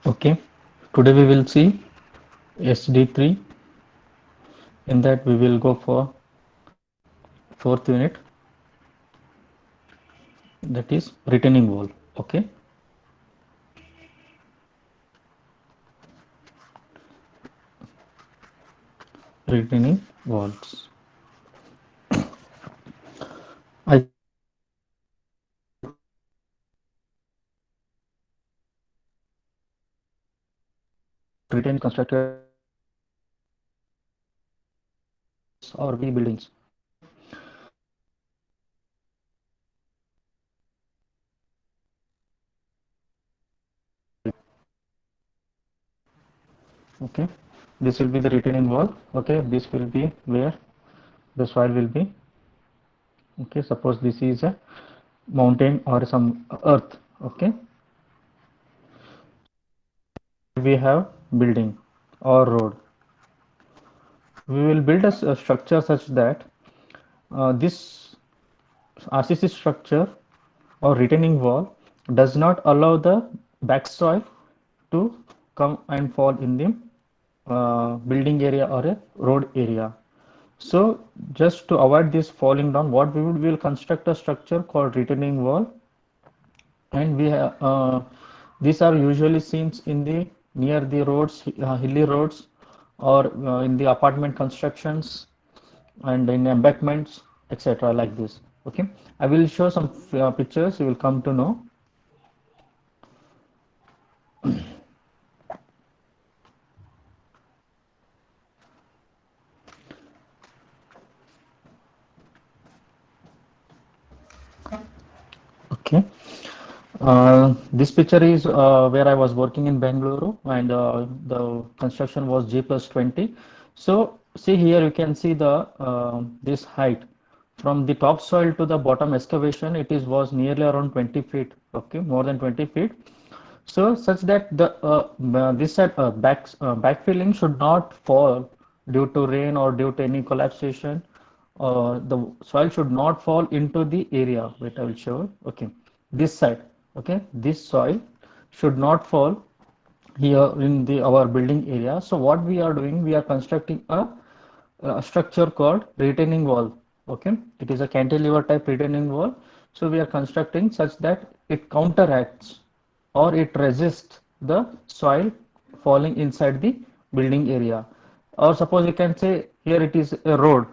Okay, today we will see SD3. In that we will go for fourth unit, that is retaining wall. Okay, retaining walls. I think you all know that retaining walls are constructed around houses or big buildings. Okay, okay, this will be the retaining wall. Okay, this will be where the soil will be. Okay, suppose this is a mountain or some earth. Okay, here we have building or road. We will build a structure such that this RCC structure or retaining wall does not allow the back soil to come and fall in the building area or a road area. So just to avoid this falling down, what we will construct a structure called retaining wall, and we have these are usually seen in the near the roads, hilly roads, or in the apartment constructions and in embankments, etc. like this. Okay, I will show some pictures. You will come to know. Okay. This picture is where I was working in Bangalore, and the construction was G plus 20. So see here, you can see the this height from the topsoil to the bottom excavation. It is was nearly around 20 feet. Okay, more than 20 feet. So such that the this at backfilling should not fall due to rain or due to any collapsation. The soil should not fall into the area. Wait, I will show. Okay, this side. Okay, this soil should not fall here in the our building area. So what we are doing, we are constructing a structure called retaining wall. Okay, it is a cantilever type retaining wall. So we are constructing such that it counteracts or it resists the soil falling inside the building area. Or suppose you can say here it is a road.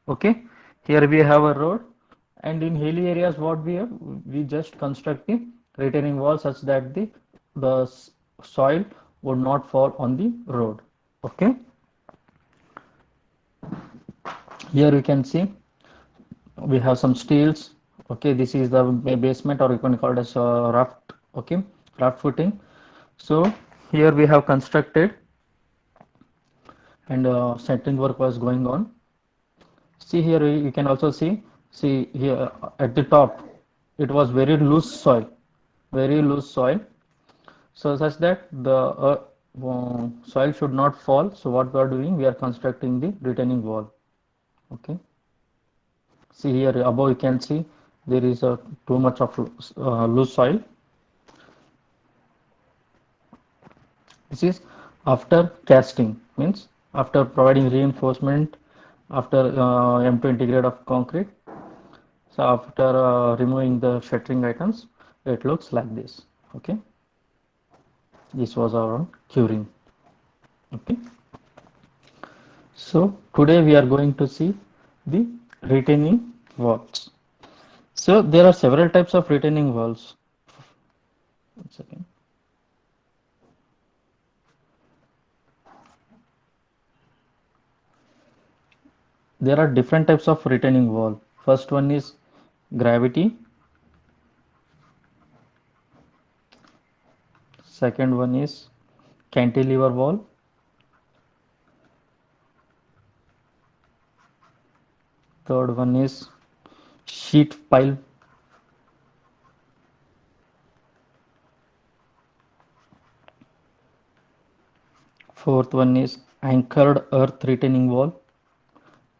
Okay, here we have a road, and in hilly areas what we have, we just construct the retaining wall such that the soil would not fall on the road. Okay, here you can see we have some steels. Okay, this is the basement, or you can call it as a raft. Okay, raft footing. So here we have constructed, and setting work was going on. See here, you can also see here at the top, it was very loose soil. So such that the soil should not fall. So what we are doing, we are constructing the retaining wall. Okay. See here above, you can see there is a too much of loose soil. This is after casting, means after providing reinforcement, after M20 grade of concrete. So after removing the shuttering items, it looks like this. Okay, this was our curing. Okay, so today we are going to see the retaining walls. So there are several types of retaining walls. One second. There are different types of retaining wall. First one is gravity. Second one is cantilever wall. Third one is sheet pile. Fourth one is anchored earth retaining wall.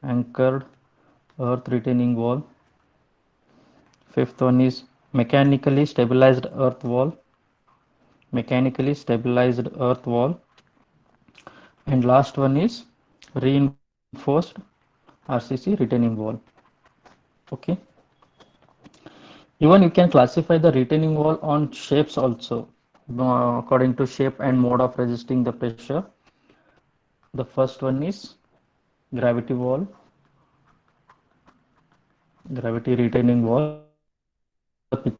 Anchored earth retaining wall. Fifth one is mechanically stabilized earth wall. mechanically stabilized earth wall, and last one is reinforced RCC retaining wall. Okay. Even you can classify the retaining wall on shapes also, according to shape and mode of resisting the pressure. The first one is gravity wall, gravity retaining wall. As per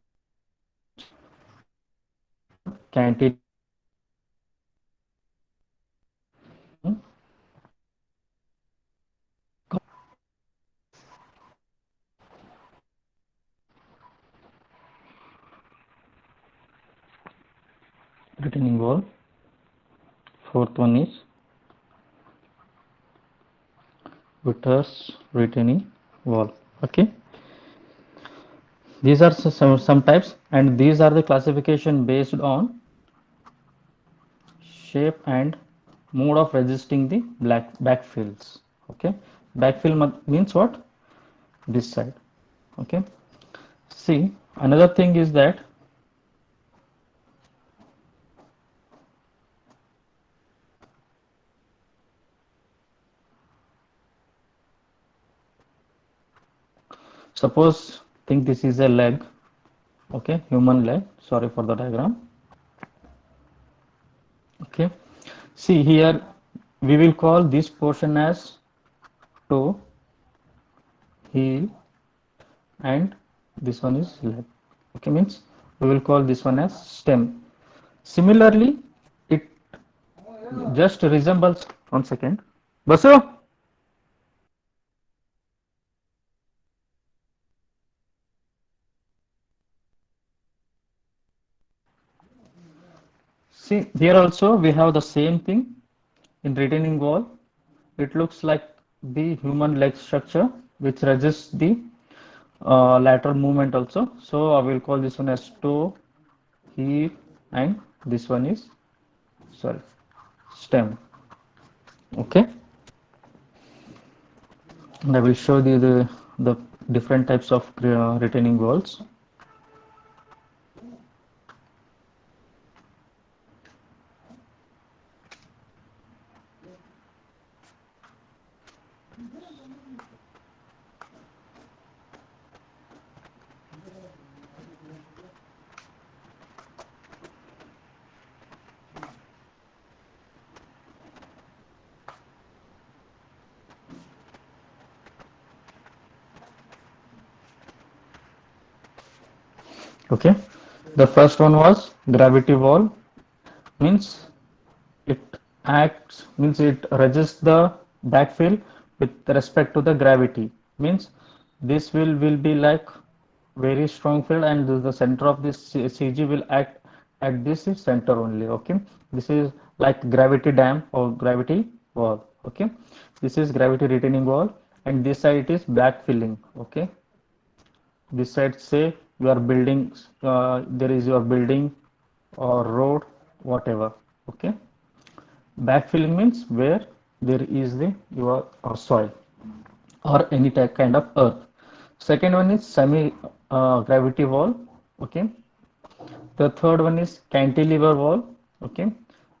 the picture, retaining wall. Fourth one is Witter's retaining wall. Okay, these are some types, and these are the classification based on shape and mode of resisting the black backfills. Okay, backfill means what? This side. Okay, see, another thing is that suppose think this is a leg. Okay, human leg. Sorry for the diagram. Okay, see here we will call this portion as toe, heel, and this one is leg. Okay, means we will call this one as stem. Similarly, it just resembles, one second, Basu. See here also we have the same thing in retaining wall. It looks like the human leg structure which resists the lateral movement also. So I will call this one as toe, heel, and this one is, sorry, stem. Okay, and I will show you the different types of retaining walls. Okay, the first one was gravity wall, means it means it resists the backfill with respect to the gravity, means this will be like very strong field, and the center of this CG will act at this center only. Okay, this is like gravity dam or gravity wall. Okay, this is gravity retaining wall, and this side it is backfilling. Okay, this side say you are building, there is your building or road, whatever. Okay, backfilling means where there is the your soil or any type kind of earth. Second one is semi gravity wall. Okay, the third one is cantilever wall. Okay,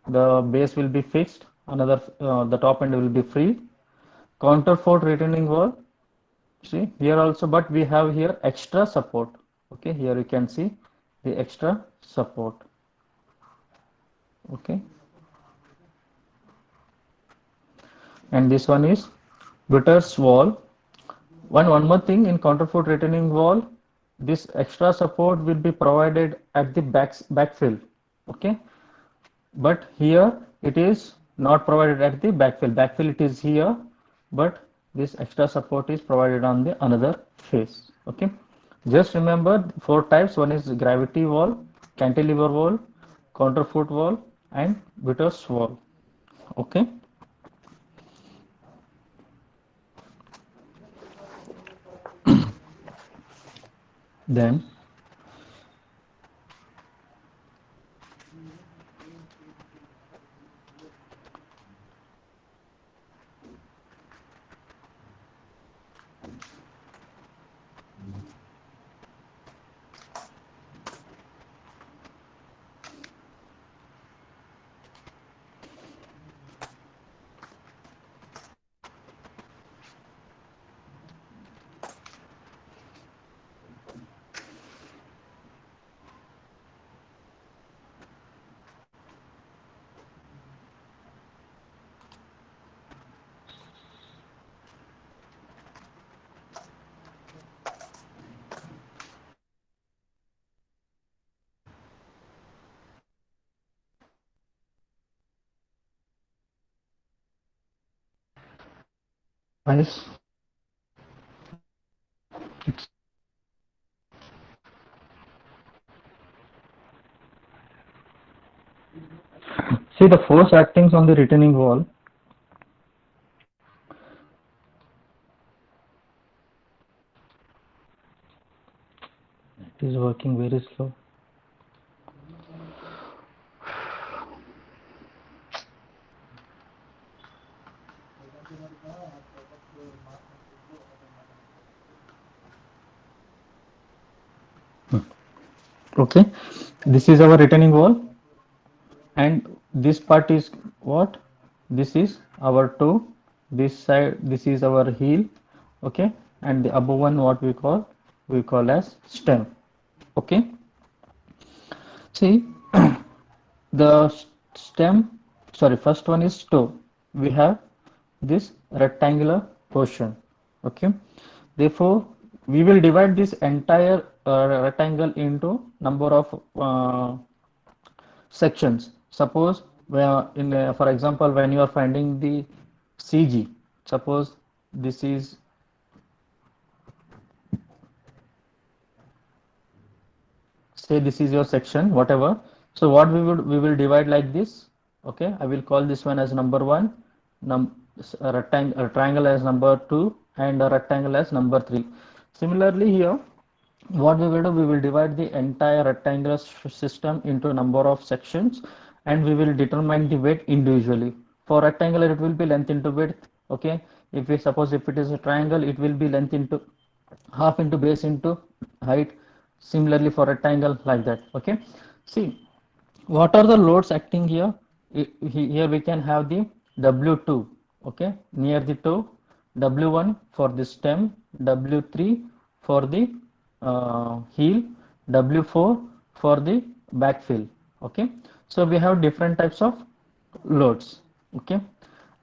the base will be fixed, another the top end will be free. Counterfort retaining wall. See here also, but we have here extra support. Okay, here you can see the extra support. Okay, and this one is Witter's wall. One more thing, in counterfort retaining wall, this extra support will be provided at the backfill. Okay, but here it is not provided at the backfill. Backfill it is here, but this extra support is provided on the another face. Okay, just remember four types. One is gravity wall, cantilever wall, counterfort wall, and Witter's wall. Okay, then Guys, see the force acting on the retaining wall. It is working very slow. Okay, this is our retaining wall, and this part is what? This is our toe. This side, this is our heel. Okay, and the above one, what we call as stem. Okay, see the stem. Sorry, first one is toe. We have this rectangular portion. Okay, therefore we will divide this entire rectangle into number of sections. Suppose for example, when you are finding the CG, suppose this is, say this is your section, whatever. So what we will divide like this. Okay, I will call this one as number one, num a triangle as number two, and a rectangle as number three. Similarly here, what we will do, we will divide the entire rectangular system into number of sections, and we will determine the weight individually. For rectangular, it will be length into width. Okay, if we suppose if it is a triangle, it will be length into half into base into height. Similarly for rectangle, like that. Okay, see what are the loads acting here. Here we can have the W2, okay, near the toe, W1 for the stem, W3 for the heel, W4 for the backfill. Okay, so we have different types of loads. Okay,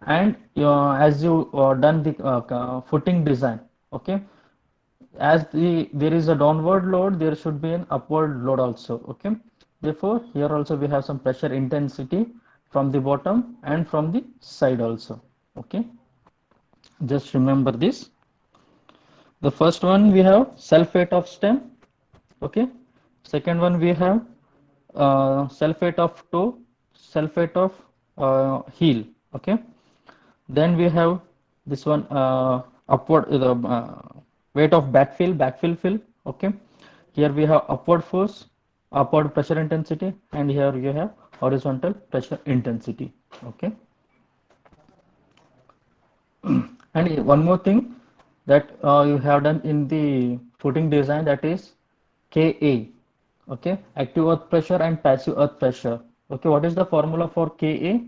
and as you done the footing design. Okay, as there is a downward load, there should be an upward load also. Okay, therefore here also we have some pressure intensity from the bottom and from the side also. Okay, just remember this. The first one we have self weight of stem. Okay, second one we have self weight of toe, self weight of heel. Okay, then we have this one, upward, the weight of backfill. Okay, here we have upward force, upward pressure intensity, and here you have horizontal pressure intensity. Okay, and one more thing that you have done in the footing design, that is Ka. Okay, active earth pressure and passive earth pressure. Okay, what is the formula for Ka?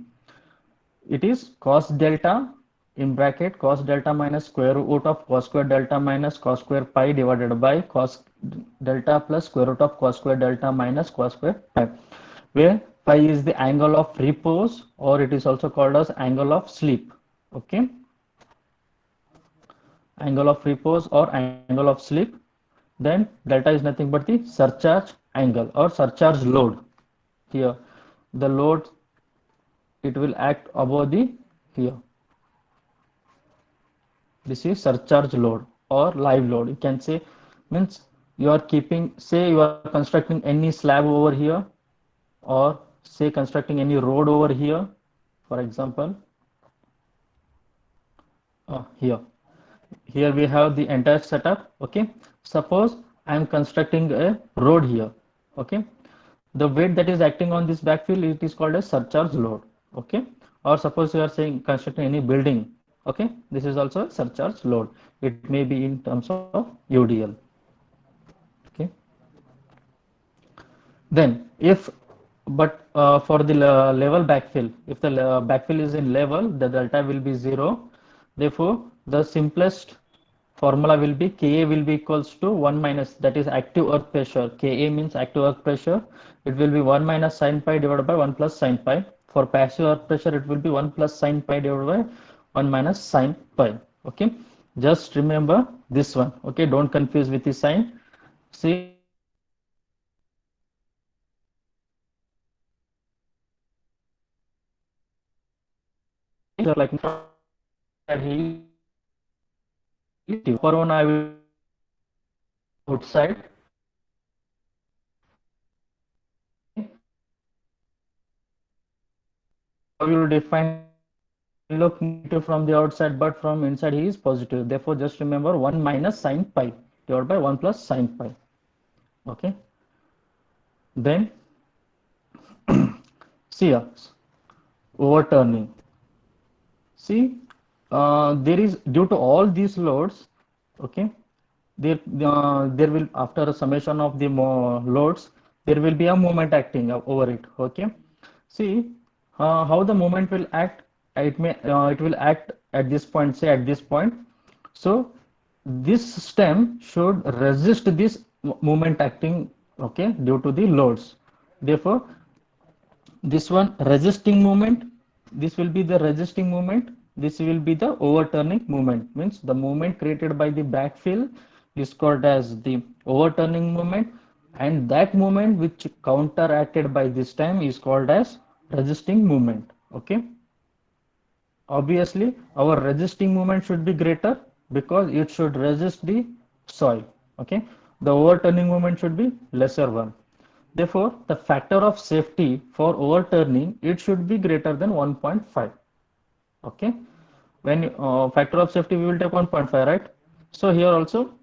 It is cos delta, in bracket cos delta minus square root of cos square delta minus cos square pi divided by cos delta plus square root of cos square delta minus cos square pi, where pi is the angle of repose, or it is also called as angle of sleep. Okay, angle of repose or angle of sleep. Then delta is nothing but the surcharge angle or surcharge load. Here the load, it will act above the, here this is surcharge load or live load, you can say. Means you are keeping, say you are constructing any slab over here, or say constructing any road over here. For example, here we have the entire setup. Okay, suppose I am constructing a road here. Okay, the weight that is acting on this backfill, it is called a surcharge load. Okay, or suppose you are saying constructing any building. Okay, this is also a surcharge load. It may be in terms of UDL. Okay, then if, but for the level backfill, if the backfill is in level, the delta will be 0. Therefore the simplest formula will be Ka will be equals to 1 minus, that is active earth pressure. Ka means active earth pressure. It will be 1 minus sine pi divided by 1 plus sine pi. For passive earth pressure, it will be 1 plus sine pi divided by 1 minus sine pi. Okay, just remember this one. Okay, don't confuse with the sign. See, like heel, upper one I will define outside. Okay. How you will define him? He may look negative from the outside, but from inside he is positive. Therefore, just remember 1 minus sine pi divided by 1 plus sine pi. Okay. Then see here, overturning. See, there is due to all these loads, okay, there will after a summation of the loads, there will be a moment acting over it. Okay, see how the moment will act. It will act at this point. Say at this point. So this stem should resist this moment acting. Okay, due to the loads. Therefore, this one resisting moment, this will be the resisting moment, this will be the overturning moment, means the moment created by the backfill is called as the overturning moment, and that moment which counteracted by this time is called as resisting moment. Okay, obviously our resisting moment should be greater because it should resist the soil. Okay, the overturning moment should be lesser one. Therefore, the factor of safety for overturning, it should be greater than 1.5. Okay, when factor of safety we will take 1.5, right? So here also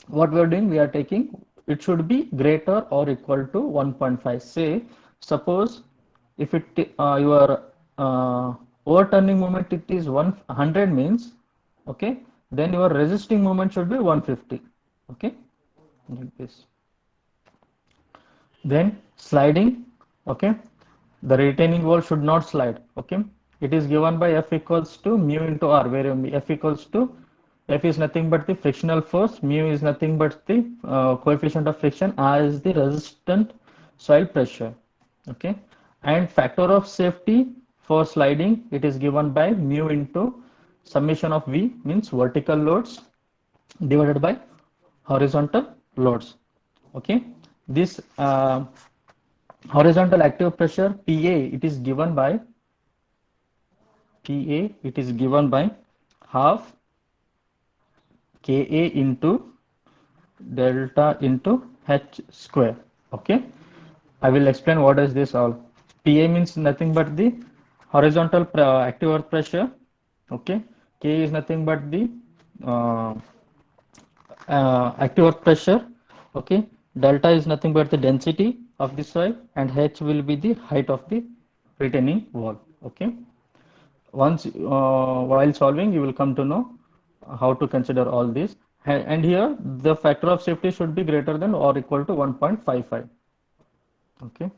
what we are doing, we are taking, it should be greater or equal to 1.5. Say suppose if it your overturning moment it is 100 means, okay, then your resisting moment should be 150. Okay, like this. Then sliding, okay, the retaining wall should not slide. Okay, it is given by F equals to mu into R, where F equals to, F is nothing but the frictional force, mu is nothing but the coefficient of friction, R is the resistant soil pressure. Okay, and factor of safety for sliding, it is given by mu into summation of V, means vertical loads divided by horizontal loads. Okay, this horizontal active pressure PA, it is given by half Ka into delta into H square. Okay, I will explain what is this all. PA means nothing but the horizontal active earth pressure. Okay, K is nothing but the uh, active earth pressure. Okay, delta is nothing but the density of the soil, and H will be the height of the retaining wall. Okay, once while solving you will come to know how to consider all this, and here the factor of safety should be greater than or equal to 1.55. Okay,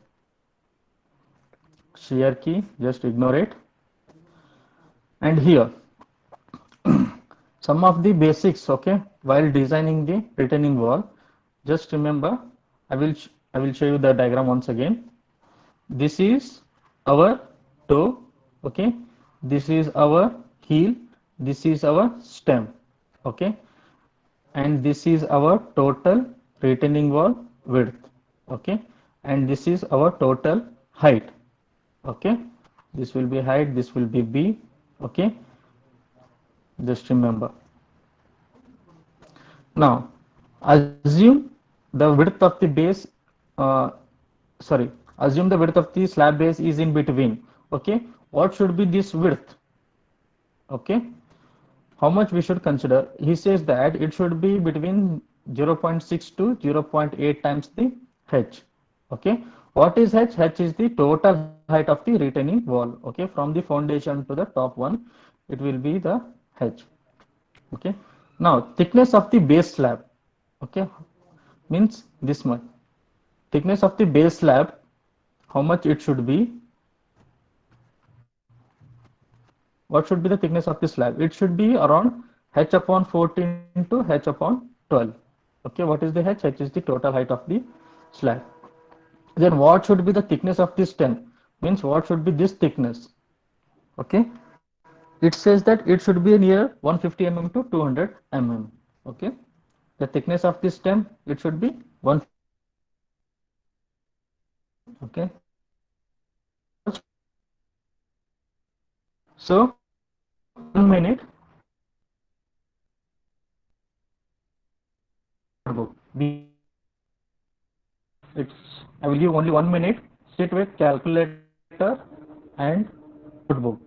shear key, just ignore it. And here some of the basics, okay, while designing the retaining wall, just remember, I will show you the diagram once again. This is our toe. Okay, this is our heel, this is our stem. Okay, and this is our total retaining wall width. Okay, and this is our total height. Okay, this will be height, this will be b. Okay, just remember. Now assume the width of the base, uh, sorry, assume the width of the slab base is in between. Okay, what should be this width? Okay, how much we should consider? He says that it should be between 0.6 to 0.8 times the h. Okay, what is h? H is the total height of the retaining wall. Okay, from the foundation to the top one, it will be the h. Okay, now thickness of the base slab. Okay, means this much. Thickness of the base slab, how much it should be? What should be the thickness of the slab? It should be around h upon 14 to h upon 12. Okay, what is the h? H is the total height of the slab. Then what should be the thickness of this stem? Means what should be this thickness? Okay, it says that it should be near 150 mm to 200 mm. Okay, the thickness of this stem, it should be 150 to 200 mm. Okay, so 1 minute notebook. It's I will give only 1 minute. Sit with calculator and notebook.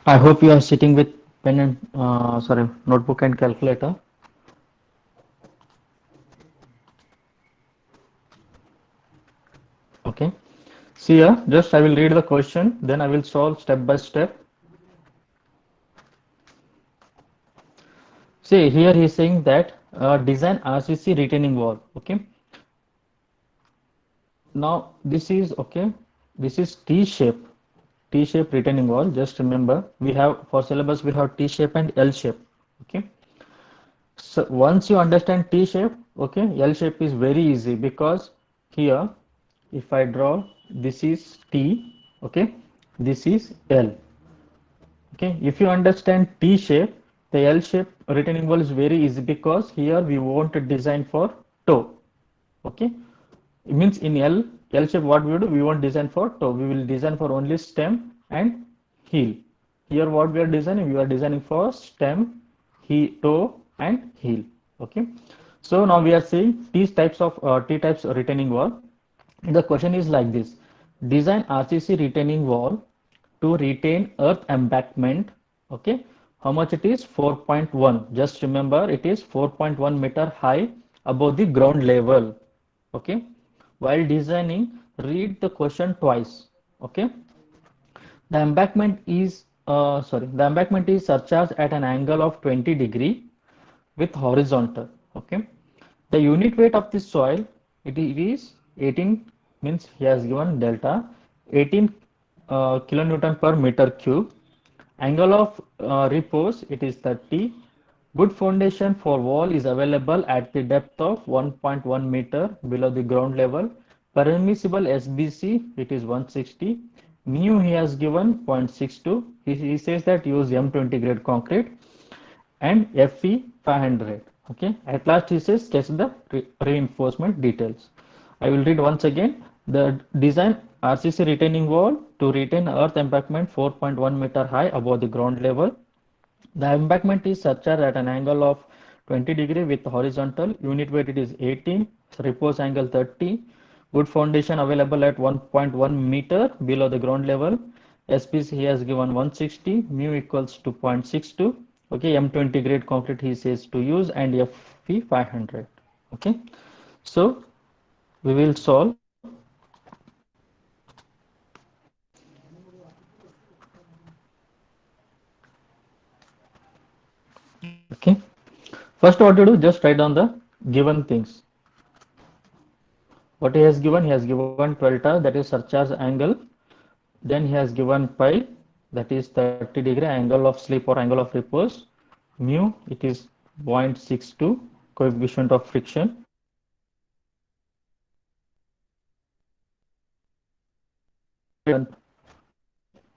I hope you are sitting with pen and notebook and calculator. Okay. See here, just I will read the question, then I will solve step by step. See here he is saying that design RCC retaining wall. Okay. Now this is okay. This is T-shape. T-shape retaining wall. Just remember, we have for syllabus we have T-shape and L-shape. Okay. So once you understand T-shape, okay, L-shape is very easy because here, if I draw, this is T, okay, this is L. Okay, if you understand T shape, the L shape retaining wall is very easy because here we want to design for toe. Okay, it means in L shape what we do, we want design for toe. We will design for only stem and heel. Here what we are designing, we are designing for stem, toe and heel. Okay, so now we are seeing T types retaining wall. The question is like this: design RCC retaining wall to retain earth embankment. Okay, how much it is? 4.1. Just remember it is 4.1 meter high above the ground level. Okay, while designing, read the question twice. Okay, the embankment is surcharged at an angle of 20 degree with horizontal. Okay, the unit weight of the soil, it is 18, means he has given delta 18 kilonewton per meter cube. Angle of repose, it is 30. Good foundation for wall is available at the depth of 1.1 meter below the ground level. Permissible SBC, it is 160. Mu he has given 0.62. He says that use M20 grade concrete and FE 500. Okay. At last he says sketch the reinforcement details. I will read once again. The design RCC retaining wall to retain earth embankment 4.1 meter high above the ground level. The embankment is surcharged at an angle of 20 degree with horizontal. Unit weight it is 18. Repose angle 30. Good foundation available at 1.1 meter below the ground level. SPC he has given 160. Mu equals to 0.62. Okay, M20 grade concrete he says to use and FP 500. Okay, so we will solve. Okay, first what to do, just write down the given things. What he has given 12 tar, that is surcharge angle. Then he has given pi, that is 30 degree angle of slip or angle of repose. Mu, it is 0.62, coefficient of friction.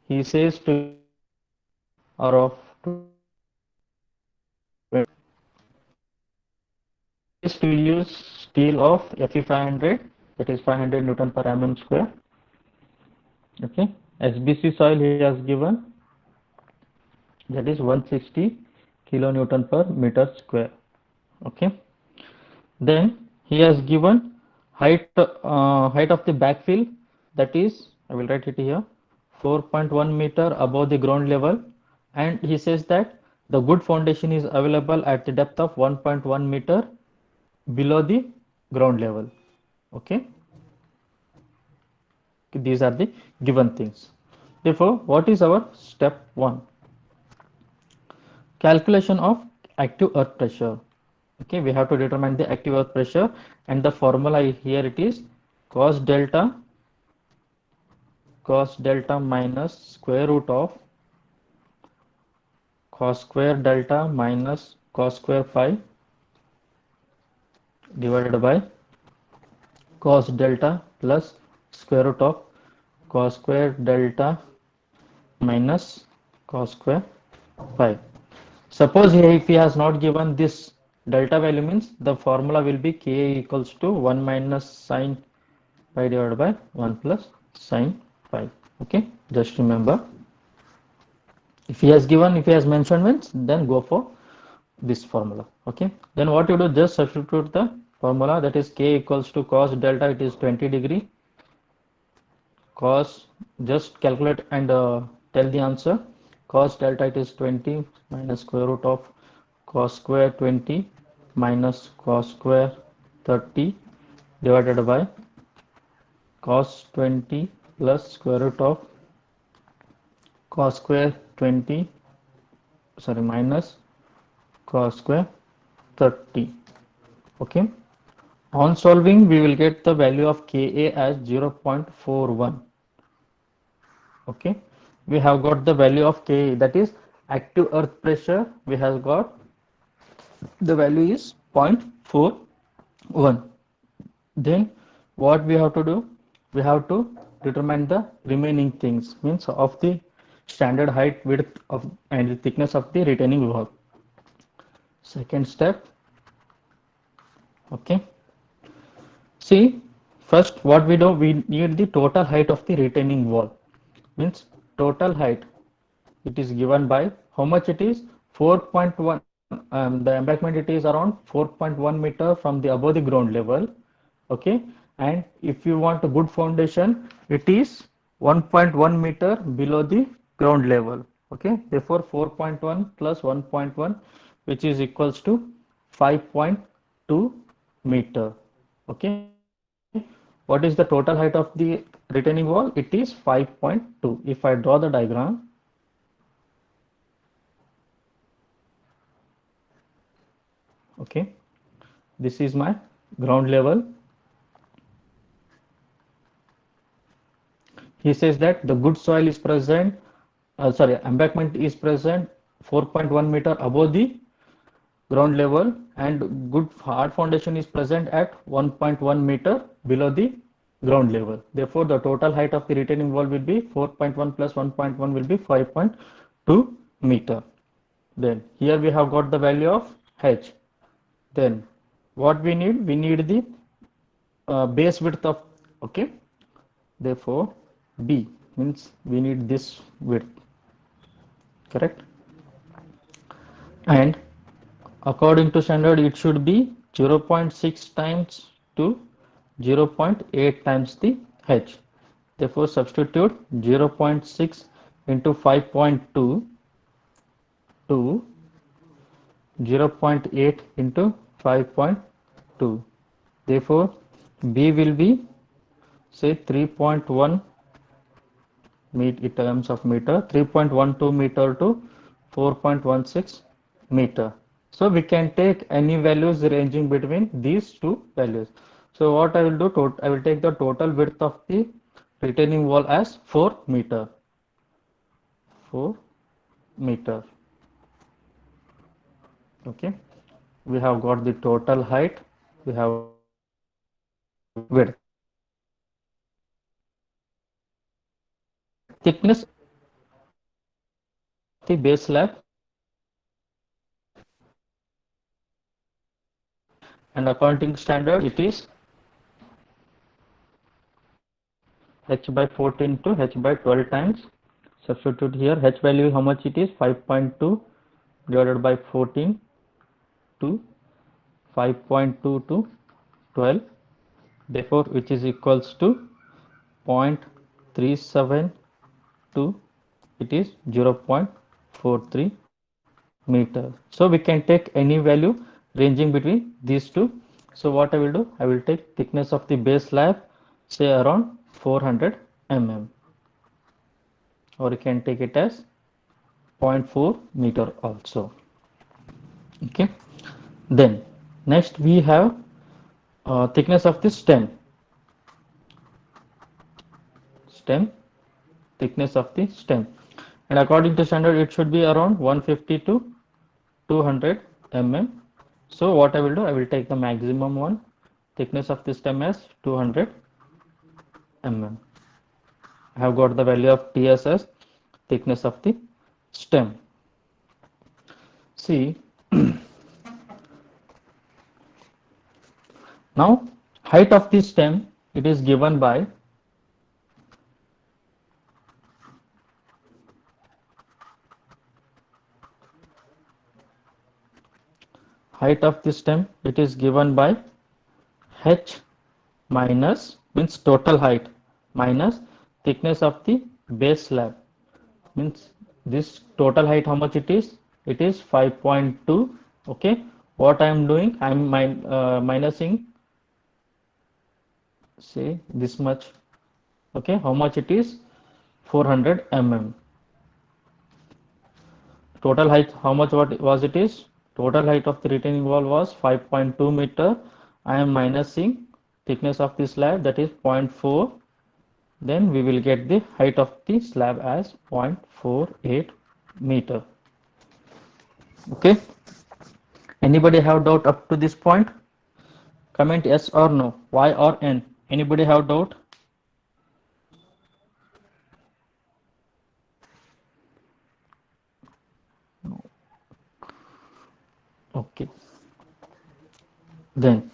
He says to or of is to use steel of Fe500, that is 500 Newton per mm square. Okay, SBC soil he has given, that is 160 kilonewton per meter square. Okay, then he has given height of the backfill, that is, I will write it here, 4.1 meter above the ground level, and he says that the good foundation is available at the depth of 1.1 meter below the ground level. Okay, these are the given things. Therefore, what is our step 1? Calculation of active earth pressure. Okay, we have to determine the active earth pressure, and the formula here it is cos delta minus square root of cos square delta minus cos square phi divided by cos delta plus square root of cos square delta minus cos square phi. Suppose here if he has not given this delta value, means the formula will be K equals to 1 minus sine pi divided by 1 plus sine phi. Okay, just remember, if he has given, if he has mentioned, means then go for this formula. Okay, then what you do, just substitute the formula, that is K equals to cos delta, it is 20 degree, cos, just calculate and tell the answer. Cos delta it is 20 minus square root of cos square 20 minus cos square 30 divided by cos 20 plus square root of cos square 20, sorry, minus cos square 30. Okay, on solving we will get the value of Ka as 0.41. Okay, we have got the value of Ka, that is active earth pressure, we have got the value is 0.41. Then what we have to do, we have to determine the remaining things, means of the standard height, width of and the thickness of the retaining wall. Second step. Okay, see, first what we do, we need the total height of the retaining wall, means total height, it is given by how much it is, 4.1, the embankment it is around 4.1 meter from the above the ground level. Okay, and if you want a good foundation, it is 1.1 meter below the ground level. Okay, therefore 4.1 plus 1.1, which is equals to 5.2 meter. Okay, what is the total height of the retaining wall? It is 5.2. If I draw the diagram, okay, this is my ground level. He says that the good soil is present, sorry, embankment is present 4.1 meter above the ground level, and good hard foundation is present at 1.1 meter below the ground level. Therefore, the total height of the retaining wall will be 4.1 plus 1.1 will be 5.2 meter. Then here we have got the value of H. Then what we need? We need the base width of, okay, therefore B means we need this width, correct, and according to standard it should be 0.6 times to 0.8 times the H. Therefore substitute 0.6 into 5.2 to 0.8 into 5.2. Therefore B will be, say, 3.1 in terms of meter, 3.12 meter to 4.16 meter. So we can take any values ranging between these two values. So what I will do, I will take the total width of the retaining wall as 4 meter. 4 meter. Okay. We have got the total height. We have got the width. Thickness of the base slab and accounting standard it is h by 14 to h by 12 times. Substitute here h value how much it is 5.2 divided by 14 to 5.2 to 12, therefore which is equals to 0.372, it is 0.43 meter. So we can take any value ranging between these two. So what I will do, I will take thickness of the base slab say around 400 mm, or you can take it as 0.4 meter also. Okay, then next we have thickness of the stem thickness of the stem, and according to standard it should be around 150 to 200 mm. So what I will do, I will take the maximum one, thickness of the stem as 200 mm. I have got the value of TS as thickness of the stem. See, now height of the stem, it is given by height of the stem, it is given by h minus, means total height, minus thickness of the base slab, means this total height how much it is, it is 5.2. okay, what I am doing, I am minusing say this much. Okay, how much it is, 400 mm. Total height how much what was it is, total height of the retaining wall was 5.2 meter. I am minusing thickness of the slab, that is 0.4, then we will get the height of the slab as 0.48 meter. Okay, anybody have doubt up to this point? Comment yes or no, y or n. Anybody have doubt? Okay, then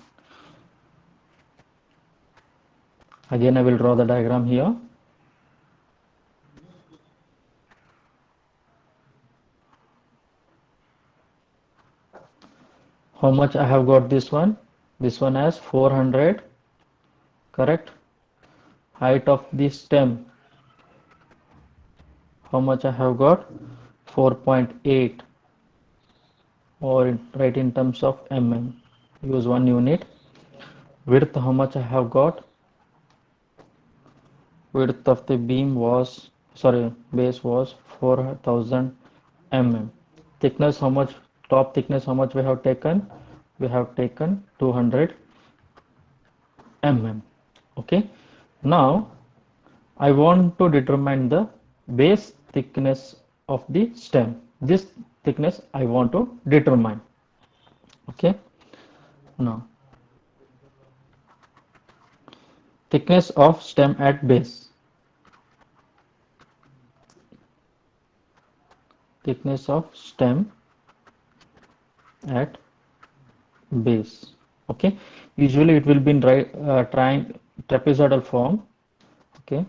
again I will draw the diagram here. How much I have got this one? This one as 400, correct? Height of the stem, how much I have got? 4.8, or write in terms of mm. Use one unit. Width, how much I have got? Width of the beam was, sorry, base was 4000 mm. Thickness, how much? Top thickness, how much we have taken? We have taken 200 mm. Okay. Now I want to determine the base thickness of the stem. This thickness I want to determine. Okay. Now thickness of stem at base. Thickness of stem at base. Okay. Usually it will be in trapezoidal form. Okay.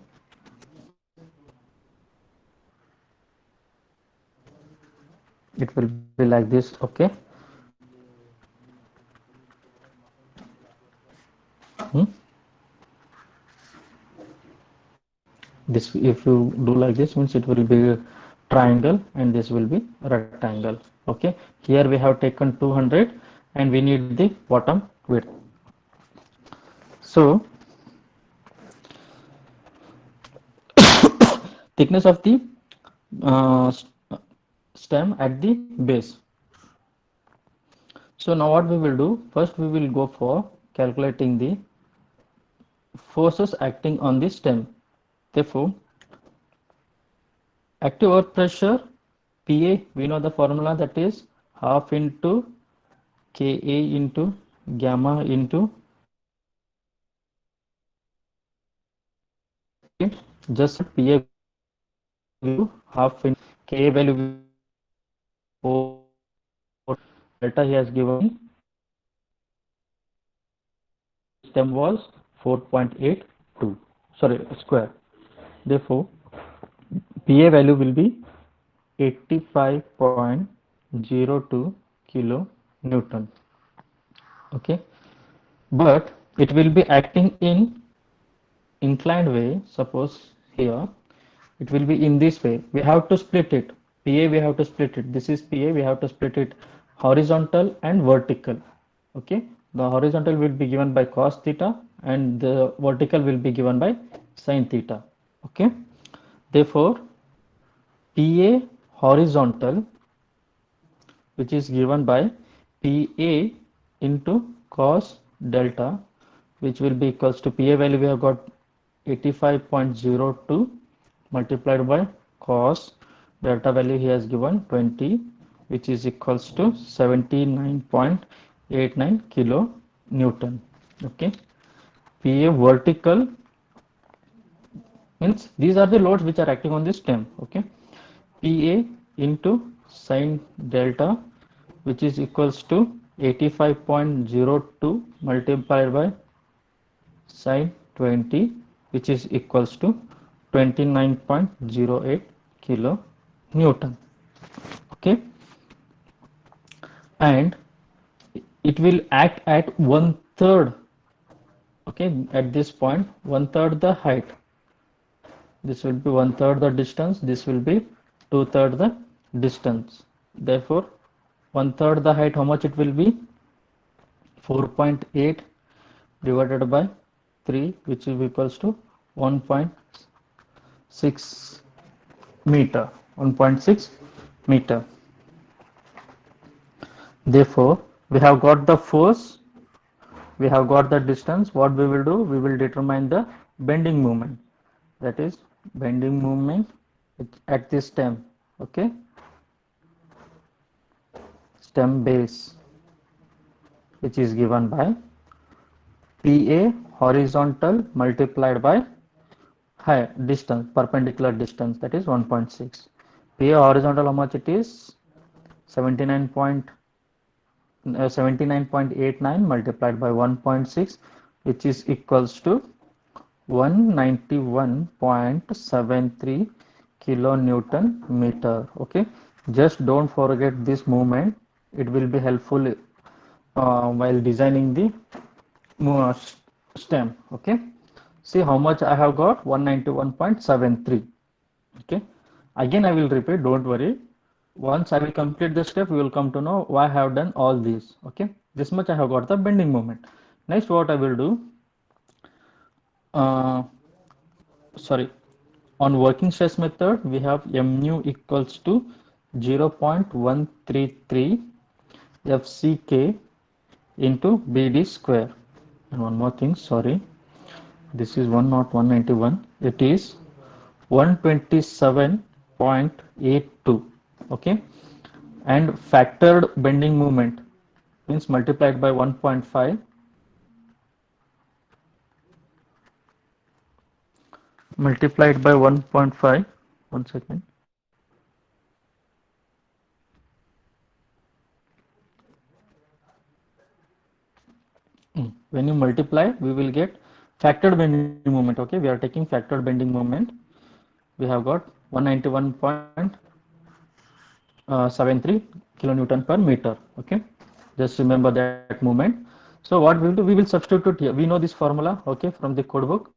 It will be like this. Okay. Hmm? This, if you do like this, means it will be a triangle, and this will be rectangle. Okay, here we have taken 200 and we need the bottom width. So thickness of the uh, stem at the base. So now what we will do, first we will go for calculating the forces acting on the stem. Therefore active earth pressure PA, we know the formula, that is half into Ka into gamma into, okay, just PA value half in Ka value 4, delta he has given stem was 4.82, sorry, square. Therefore, PA value will be 85.02 kilo Newton. Okay, but it will be acting in inclined way. Suppose here it will be in this way. We have to split it. PA we have to split it. This is PA. We have to split it horizontal and vertical. Okay, the horizontal will be given by cos theta and the vertical will be given by sin theta. Okay, therefore PA horizontal, which is given by PA into cos delta, which will be equals to PA value we have got 85.02 multiplied by cos delta value he has given 20, which is equals to 79.89 kilo Newton. Okay, PA vertical means these are the loads which are acting on the stem. Okay, PA into sin delta, which is equals to 85.02 multiplied by sin 20, which is equals to 29.08 kilo Newton. Okay, and it will act at one third. Okay, at this point, one third the height. This will be one third the distance. This will be two third the distance. Therefore, one third the height, how much it will be? 4.8 divided by 3, which is equals to 1.6 meter. 1.6 meter. Therefore, we have got the force, we have got the distance. What we will do? We will determine the bending moment. That is bending moment at this stem. Okay, stem base, which is given by PA horizontal multiplied by height distance, perpendicular distance, that is 1.6. PA horizontal, how much it is? 79.89 multiplied by 1.6, which is equals to 191.73 kilonewton meter. Okay, just don't forget this movement. It will be helpful while designing the stem. Okay, see how much I have got? 191.73. Okay, again I will repeat, don't worry. Once I will complete the step, we will come to know why I have done all these. Okay, this much I have got the bending moment. Next, what I will do, uh, sorry, on working stress method, we have mu equals to 0.133 FCK into BD square. And one more thing, sorry, this is one not 191, it is 127.82. Okay, and factored bending moment means multiplied by 1.5, multiplied by 1.5. One second. When you multiply, we will get factored bending moment. Okay, we are taking factored bending moment. We have got 191.73 kilonewton per meter. Okay, just remember that moment. So what we will do, we will substitute here. We know this formula, okay, from the code book.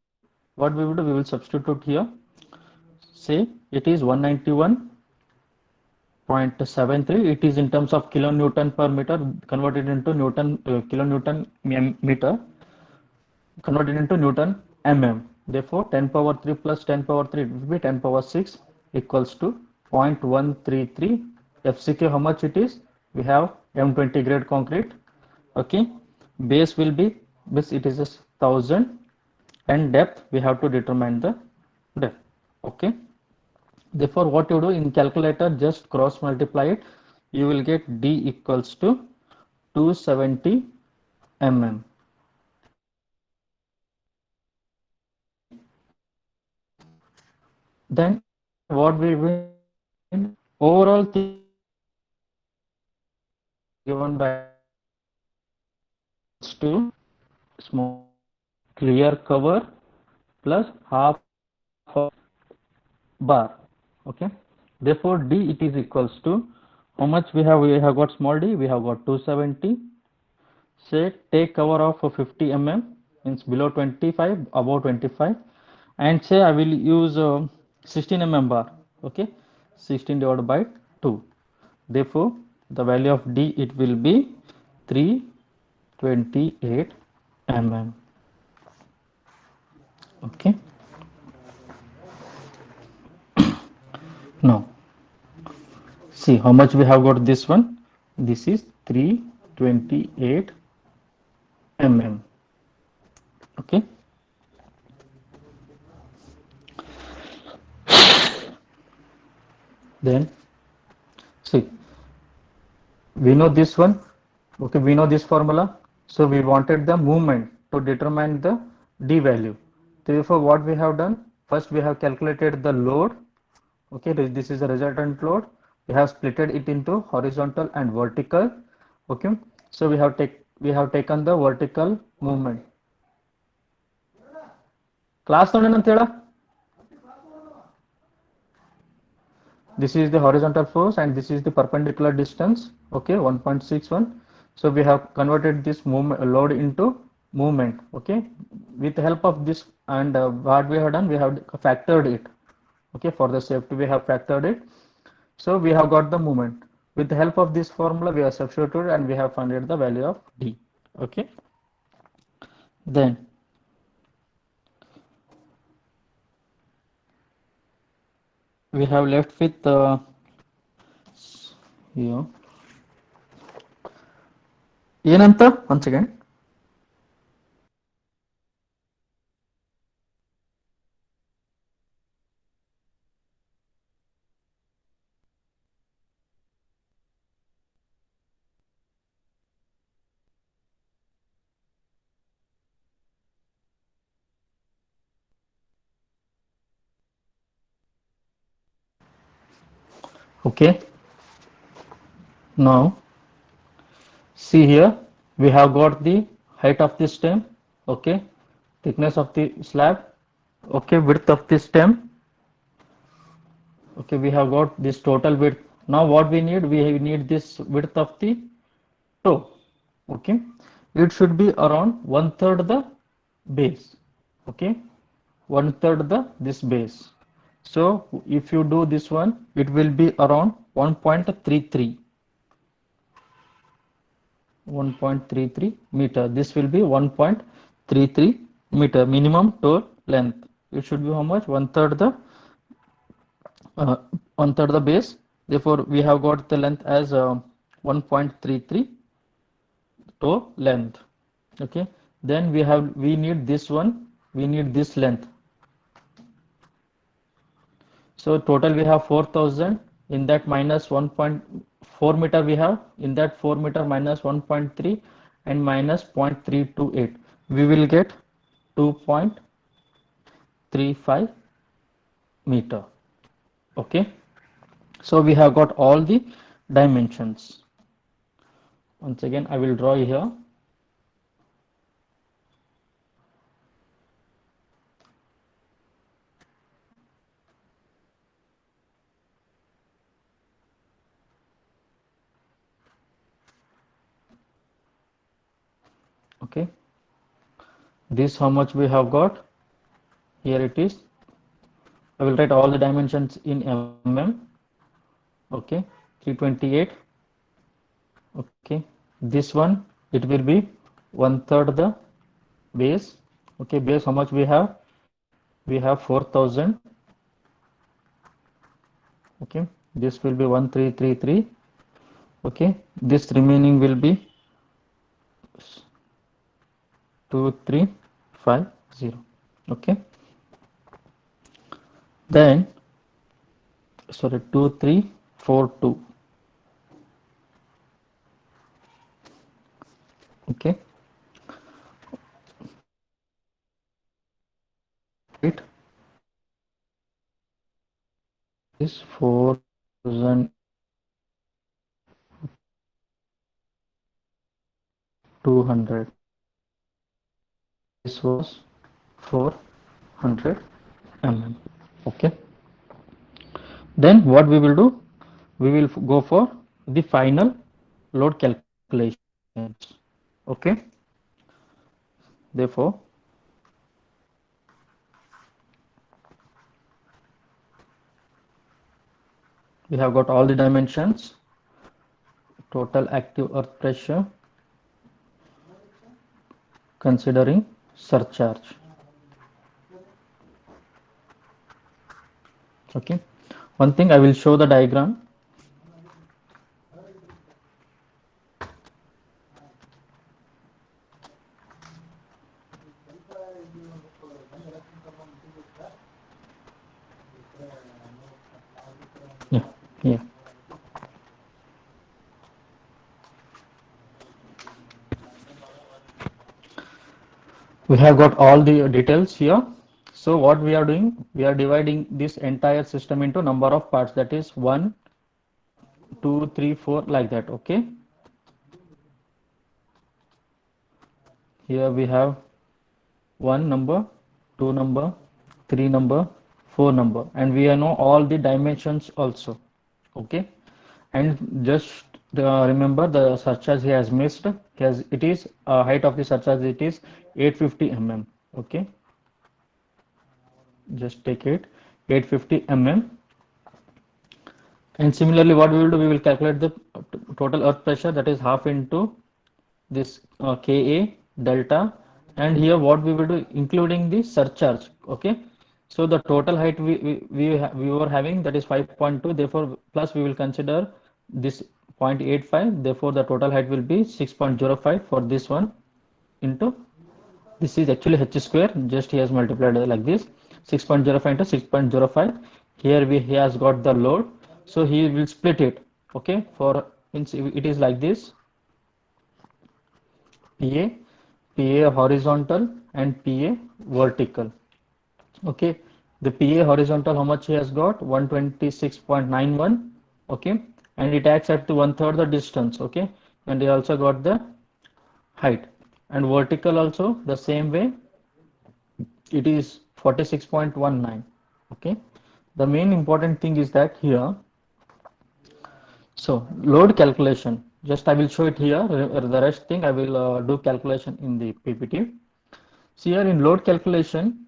What we will do, we will substitute here. Say it is 191.73. It is in terms of kilonewton per meter, converted into Newton, kilonewton meter, converted into Newton mm. Therefore, 10 power 3 plus 10 power 3 will be 10 power 6 equals to 0.133 FCK. How much it is? We have M20 grade concrete. Okay, base will be, this it is 1000, and depth we have to determine the depth. Okay, therefore what you do in calculator, just cross multiply it, you will get D equals to 270 mm. Then what we will, overall thickness given by equals to small clear cover plus half of bar. Okay, therefore D it is equals to how much we have got small d, we have got 270. Say take cover of 50 means below 25, above 25, and say I will use 16 bar. Okay, 16 divided by 2. Therefore the value of D it will be 328 Okay, now see how much we have got this one. This is 328 Okay, then see we know this one. Okay, we know this formula. So we wanted the movement to determine the D value. Therefore what we have done, first we have calculated the load. Okay, this is the resultant load. We have splitted it into horizontal and vertical. Okay, so we have taken the vertical movement. Class this is the horizontal force and this is the perpendicular distance. Okay, 1.61. So we have converted this movement load into movement. Okay, with the help of this, and what we have done, we have factored it. Okay, for the safety we have factored it. So we have got the movement. With the help of this formula we have substituted and we have found the value of D. Okay, then we have left with here ಏನಂತ once again. Okay, now see here, we have got the height of the stem, okay, thickness of the slab, okay, width of the stem, okay, we have got this total width. Now what we need this width of the toe, okay, it should be around one third the base, okay, one third the this base. So if you do this one, it will be around 1.33 1.33 meter. This will be 1.33 meter minimum toe length. It should be how much? Uh, one third the base. Therefore, we have got the length as 1.33 toe length. Okay. Then we need this one. We need this length. So total we have 4,000. In that minus 1.4 meter we have. In that 4 meter minus 1.3 and minus 0.328. We will get 2.35 meter. Okay. So we have got all the dimensions. Once again, I will draw here. Okay. This how much we have got. Here it is. I will write all the dimensions in mm. Okay. 328. Okay. This one it will be one third the base. Okay. Base how much we have? We have 4,000. Okay. This will be 1333. Okay. This remaining will be 2350. Okay. Then sorry 2342. Okay, it is 4,200. this was 400 mm. Okay, then what we will do, we will go for the final load calculations. Okay, therefore we have got all the dimensions: total active earth pressure considering surcharge. Okay, one thing I will show the diagram. Yeah, yeah. We have got all the details here. So what we are doing, we are dividing this entire system into number of parts, that is 1, 2, 3, 4, like that. Okay, here we have 1 number, 2 number, 3 number, 4 number, and we know all the dimensions also. Okay, and just remember the surcharge he has missed. It is height of the surcharge, it is 850 mm. Okay, just take it 850 mm. And similarly, what we will do, we will calculate the total earth pressure, that is half into this Ka delta, and here what we will do, including the surcharge. Okay, so the total height we were having, that is 5.2, therefore plus we will consider this 0.85, therefore the total height will be 6.05 for this one, into this is actually h square, just he has multiplied like this, 6.05 into 6.05. Here he has got the load, so he will split it. Okay, for means it is like this: PA, PA horizontal and PA vertical. Okay, the PA horizontal, how much he has got? 126.91. Okay, and it acts at the one third the distance. Okay, and he also got the height, and vertical also the same way, it is 46.19. Okay, the main important thing is that here, so load calculation, just I will show it here, the rest thing I will do calculation in the PPT. See here, in load calculation,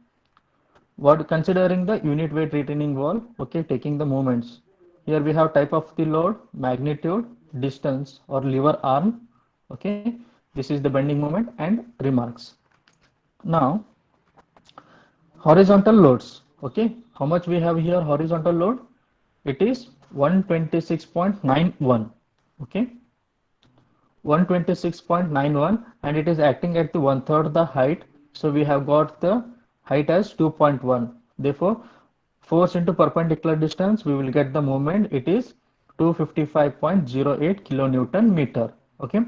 what considering the unit weight retaining wall, okay, taking the moments. Here we have type of the load, magnitude, distance or lever arm. Okay, this is the bending moment and remarks. Now horizontal loads. Okay, how much we have here horizontal load? It is 126.91. Okay, 126.91, and it is acting at the one third the height. So we have got the height as 2.1. Therefore, force into perpendicular distance, we will get the moment. It is 255.08 kilonewton meter. Okay,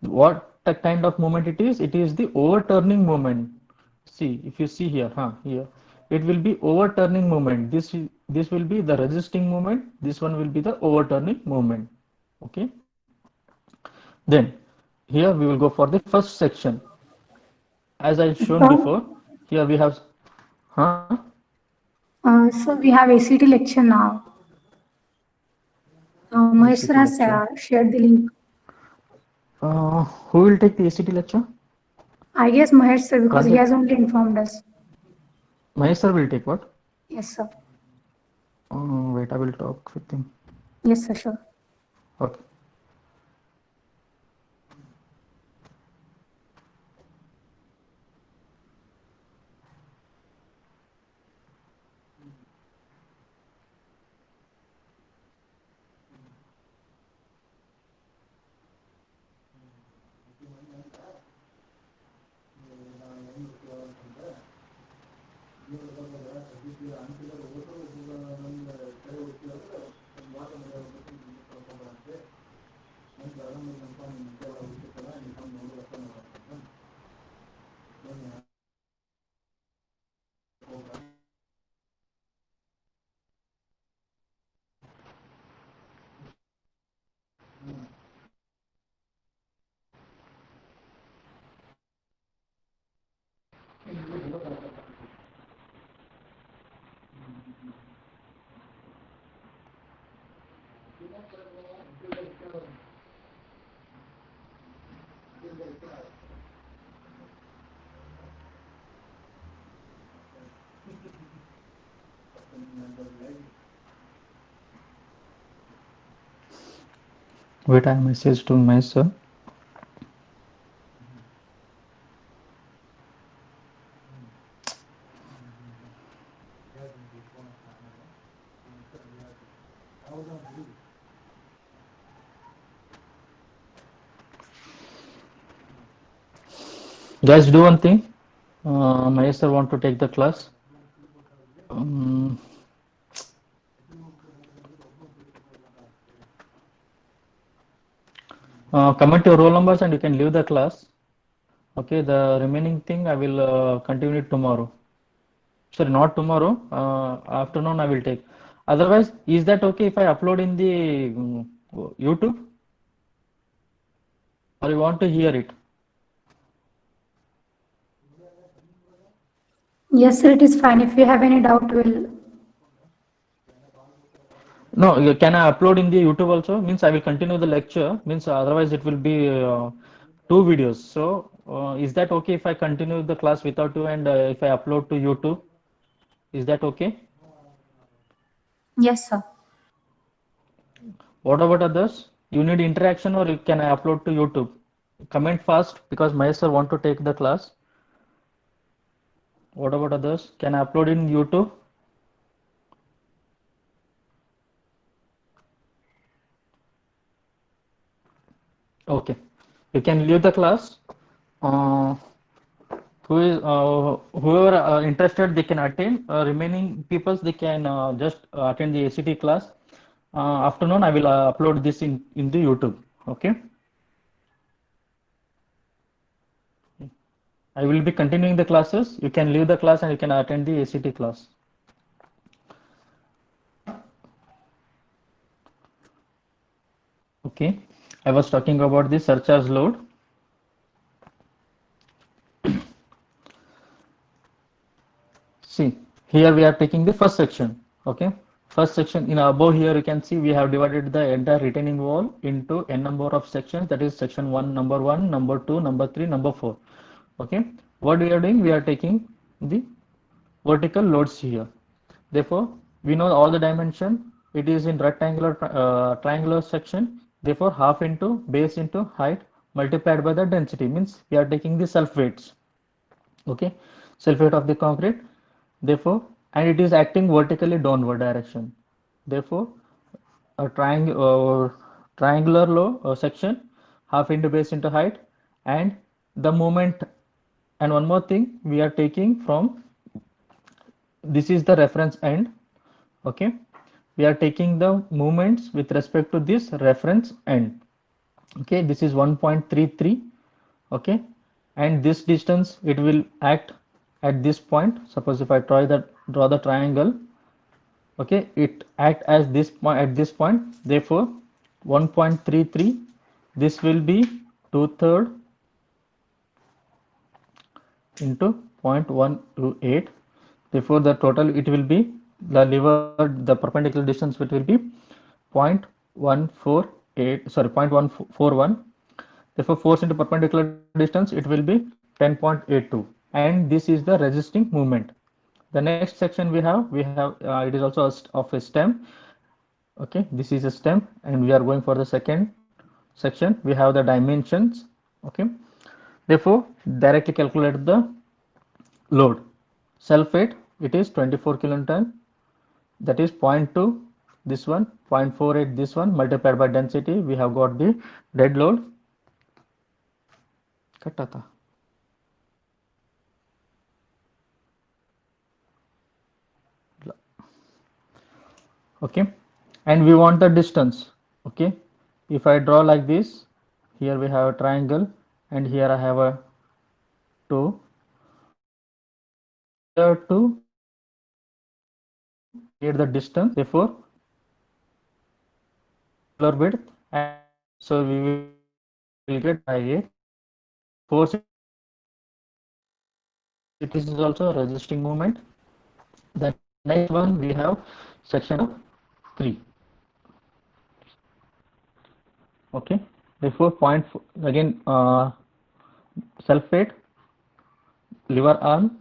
what kind of moment it is? It is the overturning moment. See, if you see here, here it will be overturning moment. This will be the resisting moment. This one will be the overturning moment. Okay. Then here we will go for the first section. As I shown So, before, here we have, huh? so we have ACT lecture now. Mahesh ACT sir has lecture. shared the link. Who will take the ACT lecture? I guess Mahesh sir, because he Class, has only informed us. Mahesh sir will take what? Yes, sir. Wait, I will talk with him. Yes, sir, sure. Okay. Wait, I message to myself. Guys, do one thing. Mahesh sir want to take the class. Um, comment your roll numbers and you can leave the class. Okay, the remaining thing I will continue it tomorrow. Sorry, not tomorrow. Afternoon I will take. Otherwise, is that okay if I upload in the YouTube, or you want to hear it? Yes, sir, it is fine. If you have any doubt, we'll. No, can I upload in the YouTube also? Means I will continue the lecture. Means otherwise it will be two videos. So is that okay if I continue the class without you and if I upload to YouTube? Is that okay? Yes, sir. What about others? You need interaction or can I upload to YouTube? Comment fast because my sir want to take the class. What about others? Can I upload in YouTube? Okay. You can leave the class. Uh, whoever interested they can attend. Remaining peoples they can just attend the ACT class. Afternoon I will upload this in the YouTube. Okay. I will be continuing the classes. You can leave the class and you can attend the ACT class. Okay. I was talking about the surcharge load. See, here we are taking the first section. Okay. First section in above here you can see we have divided the entire retaining wall into n number of sections, that is section 1, number 2, number 3, number 4. Okay. What we are doing, we are taking the vertical loads here. Therefore, we know all the dimension. It is in rectangular triangular section. Therefore, half into base into height multiplied by the density, means we are taking the self weights. Okay, self weight of the concrete. Therefore, and it is acting vertically downward direction. Therefore, a triangular low section, half into base into height, and the moment. And one more thing, we are taking from, this is the reference end. Okay, we are taking the movements with respect to this reference end. Okay, this is 1.33. Okay, and this distance it will act at this point. Suppose if I draw the triangle. Okay, it act as this point at this point. Therefore 1.33, this will be 2/3 into 0.128. Therefore the total it will be, the perpendicular distance it will be 0.148, sorry, 0.141. Therefore force into perpendicular distance it will be 10.82, and this is the resisting movement. The next section we have it is also of a stem. Okay, this is a stem and we are going for the second section. We have the dimensions. Okay, therefore directly calculate the load. Self weight, it is 24 kilonewton, that is 0.2 this one, 0.48 this one, multiplied by density. We have got the dead load. कटा था. Okay, and we want the distance. Okay, if I draw like this, here we have a triangle and here I have a 2. Here to create the distance, therefore width, and so we will get by 8. Force, it is also a resisting moment. The next one we have section of 3. Okay, therefore point again, self weight, lever arm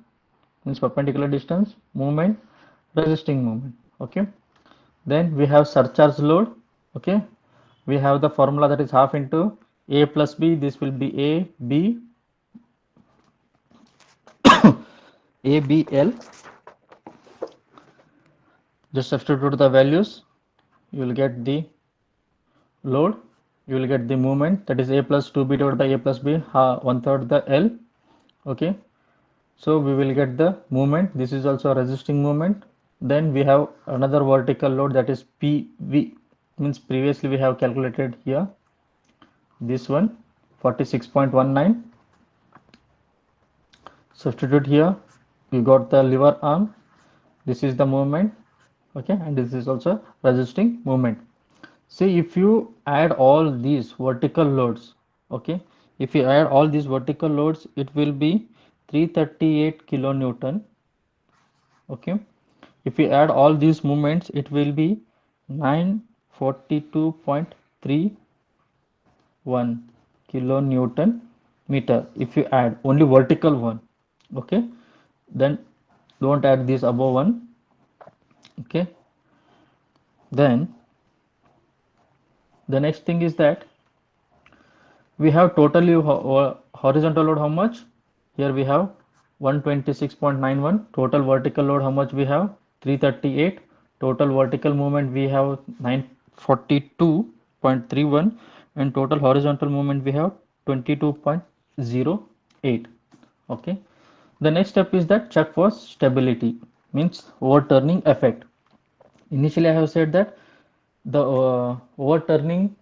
means perpendicular distance, movement, resisting movement. Okay, then we have surcharge load. Okay, we have the formula that is half into a plus b. This will be a b a b l. Just substitute the values, you will get the load, you will get the movement, that is a plus 2b divided by a plus b, one third the l. Okay, so we will get the movement. This is also a resisting movement. Then we have another vertical load, that is pv, means previously we have calculated here, this one 46.19. Substitute here, we got the lever arm, this is the movement. Okay, and this is also resisting movement. See, if you add all these vertical loads, okay, if you add all these vertical loads, it will be 338 kilonewton. Okay, if we add all these movements, it will be 942.31 kilonewton meter. If you add only vertical one, okay, then don't add this above one. Okay, then the next thing is that we have totally horizontal load how much? Here we have 126.91. Total vertical load how much we have? 338. Total vertical movement we have 942.31, and total horizontal movement we have 22.08. Okay. The next step is that check for stability, means overturning effect. Initially I have said that the overturning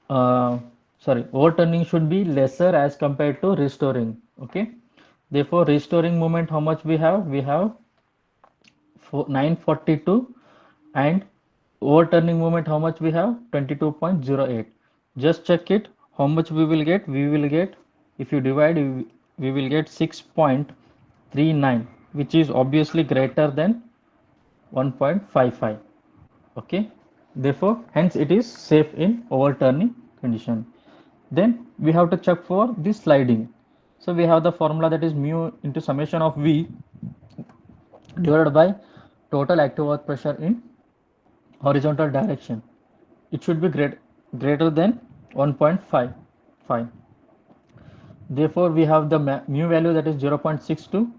uh, overturning should be lesser as compared to restoring. Okay, therefore restoring moment how much we have 942, and overturning moment how much we have 22.08. Just check it, how much we will get. We will get, if you divide, we will get 6.39, which is obviously greater than 1.55. Okay, therefore hence it is safe in overturning condition. Then we have to check for the sliding. So we have the formula, that is mu into summation of V divided by total active earth pressure in horizontal direction. It should be greater than 1.55. Therefore we have the mu value, that is 0.62.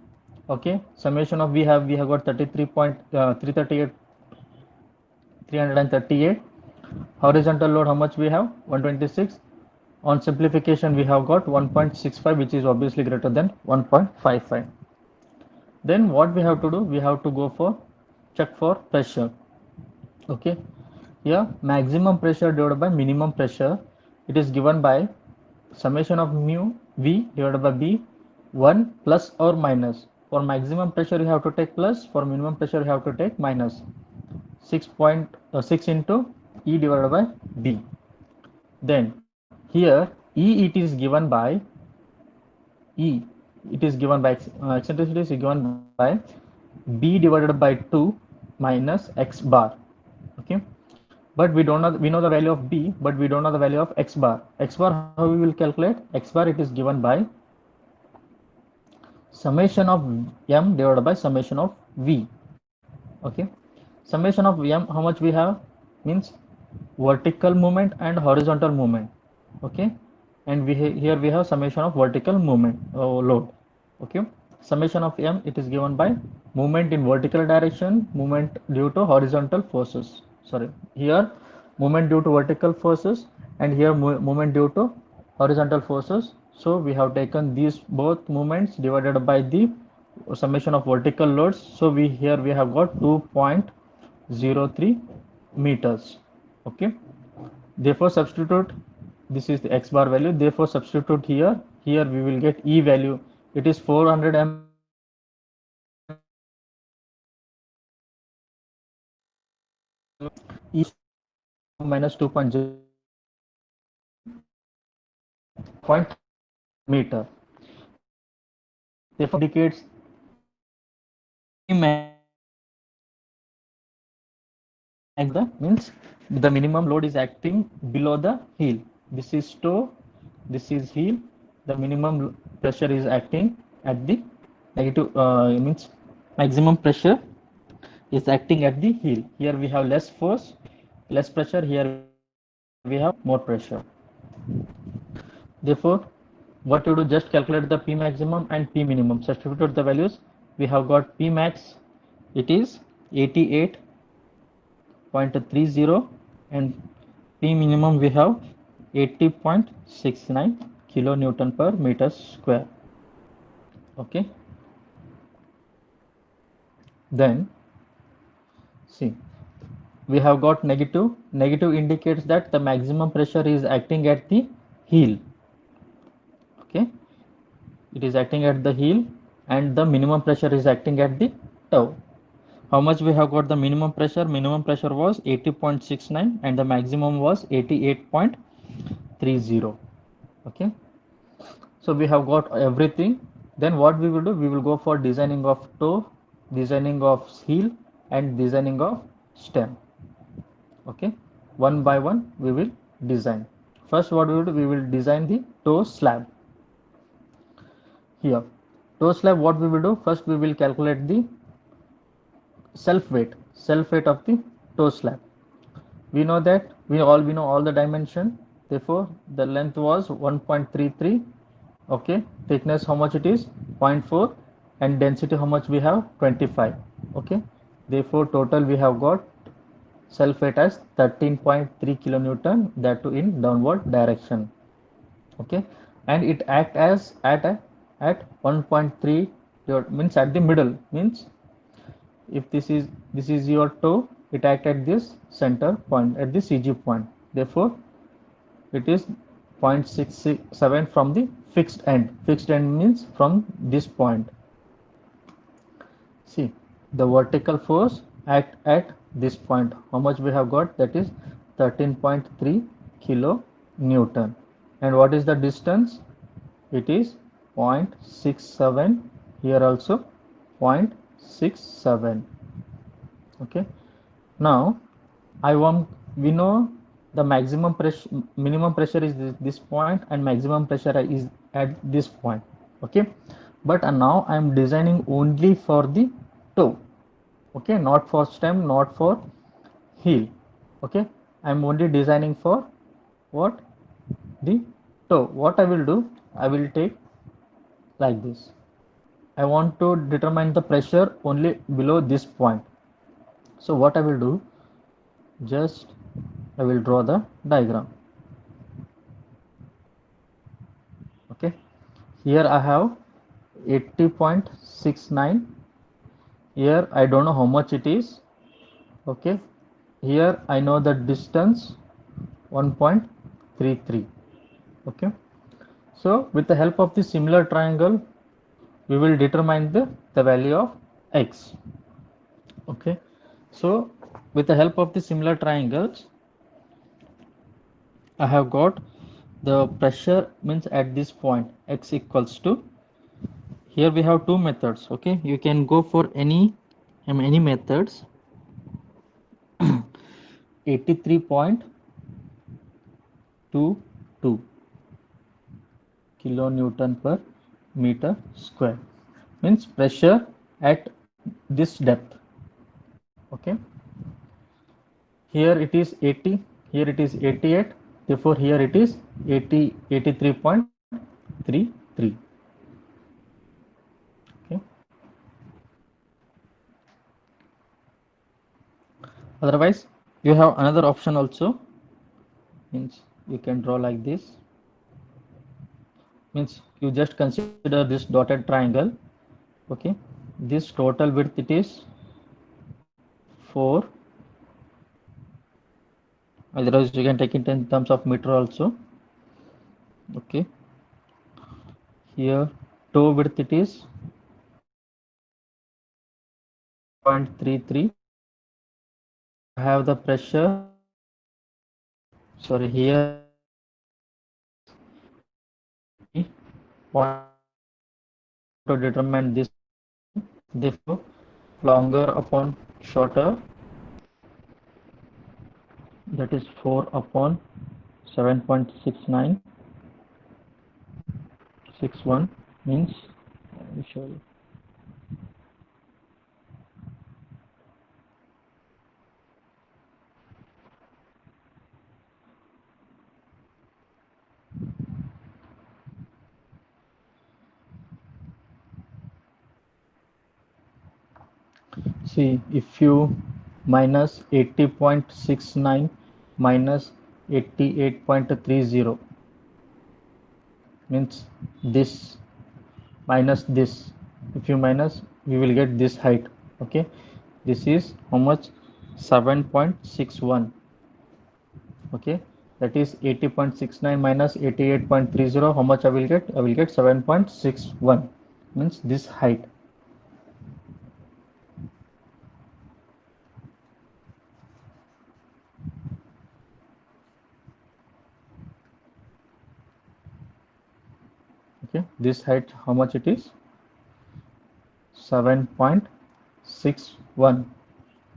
Okay, summation of we have got 33.338, 338. Horizontal load how much we have? 126. On simplification we have got 1.65, which is obviously greater than 1.55. Then what we have to do? We have to go for check for pressure. Okay, here maximum pressure divided by minimum pressure, it is given by summation of mu v divided by b, 1 plus or minus. For maximum pressure you have to take plus, for minimum pressure you have to take minus. 6.6 into E divided by B. Then here E, it is given by E, it is given by eccentricity is given by B divided by 2 minus x bar. Okay, but we know the value of B, but we don't know the value of x bar. X bar, how we will calculate? X bar, it is given by summation of m divided by summation of V. Okay, summation of m how much we have? Means vertical movement and horizontal movement. Okay, and here we have summation of vertical movement load. Okay, summation of m, it is given by movement in vertical direction, movement due to horizontal forces. Sorry, here movement due to vertical forces, and here movement due to horizontal forces. So we have taken these both movements divided by the summation of vertical loads. So we have got 2.03 meters. Okay, therefore substitute, this is the x bar value, therefore substitute here. Here we will get E value, it is 400 mm E minus 2.0 meter. Therefore indicates the max the means the minimum load is acting below the heel. This is toe, this is heel. The minimum pressure is acting at the negative, means maximum pressure is acting at the heel. Here we have less force, less pressure. Here we have more pressure. Therefore, what you do, just calculate the P maximum and P minimum. Substitute the values. We have got P max, it is 88.30, and P minimum we have 80.69 kilonewton per meter square. Okay. Then see, we have got negative. Negative indicates that the maximum pressure is acting at the heel. Okay, it is acting at the heel, and the minimum pressure is acting at the toe. How much we have got the minimum pressure? Minimum pressure was 80.69 and the maximum was 88.30. Okay, so we have got everything. Then what we will do? We will go for designing of toe, designing of heel, and designing of stem. Okay, one by one we will design. First, what we will do? We will design the toe slab. Here, toe slab, what we will do? First, we will calculate the self weight of the toe slab. We know that we know all the dimension. Therefore, the length was 1.33. Okay, thickness how much it is? 0.4, and density how much we have? 25. Okay, therefore total we have got self weight as 13.3 kilonewton, that too in downward direction. Okay, and it act as at 1.3, means at the middle, means if this is your toe, it act at this center point, at the CG point. Therefore, it is 0.667 from the fixed end. Fixed end means from this point. See, the vertical force act at this point. How much we have got? That is 13.3 kilo Newton. And what is the distance? It is 0.67. Here also 0.67. Okay. Now we know the maximum pressure, minimum pressure is this point, and maximum pressure is at this point. Okay, but now I am designing only for the toe. Okay, not for stem, not for heel. Okay, I am only designing for what? The toe. What I will do? I will take like this. I want to determine the pressure only below this point. So what I will do? Just I will draw the diagram. Okay, here I have 80.69. Here I don't know how much it is. Okay, here I know the distance 1.33. Okay, so with the help of the similar triangle, we will determine the value of x. Okay, so with the help of the similar triangles, I have got the pressure, means at this point x equals to, here we have two methods. Okay, you can go for any methods. 83.22 kilonewton per meter square, means pressure at this depth. Okay, here it is 80, here it is 88, therefore here it is 83.33. Okay, otherwise you have another option also, means you can draw like this, means you just consider this dotted triangle. Okay, this total width it is 4, otherwise you can take it in terms of meter also. Okay, here toe width it is 0.33. I have the pressure, sorry, here point to determine this. Therefore, longer upon shorter, that is 4 upon 7.6961 means, let me show you. See, if you minus 80.69 minus 88.30 means this minus this. If you minus, we will get this height. Okay, this is how much? 7.61. Okay, that is 80.69 minus 88.30. How much I will get? I will get 7.61, means this height. Okay, this height, how much it is? 7.61.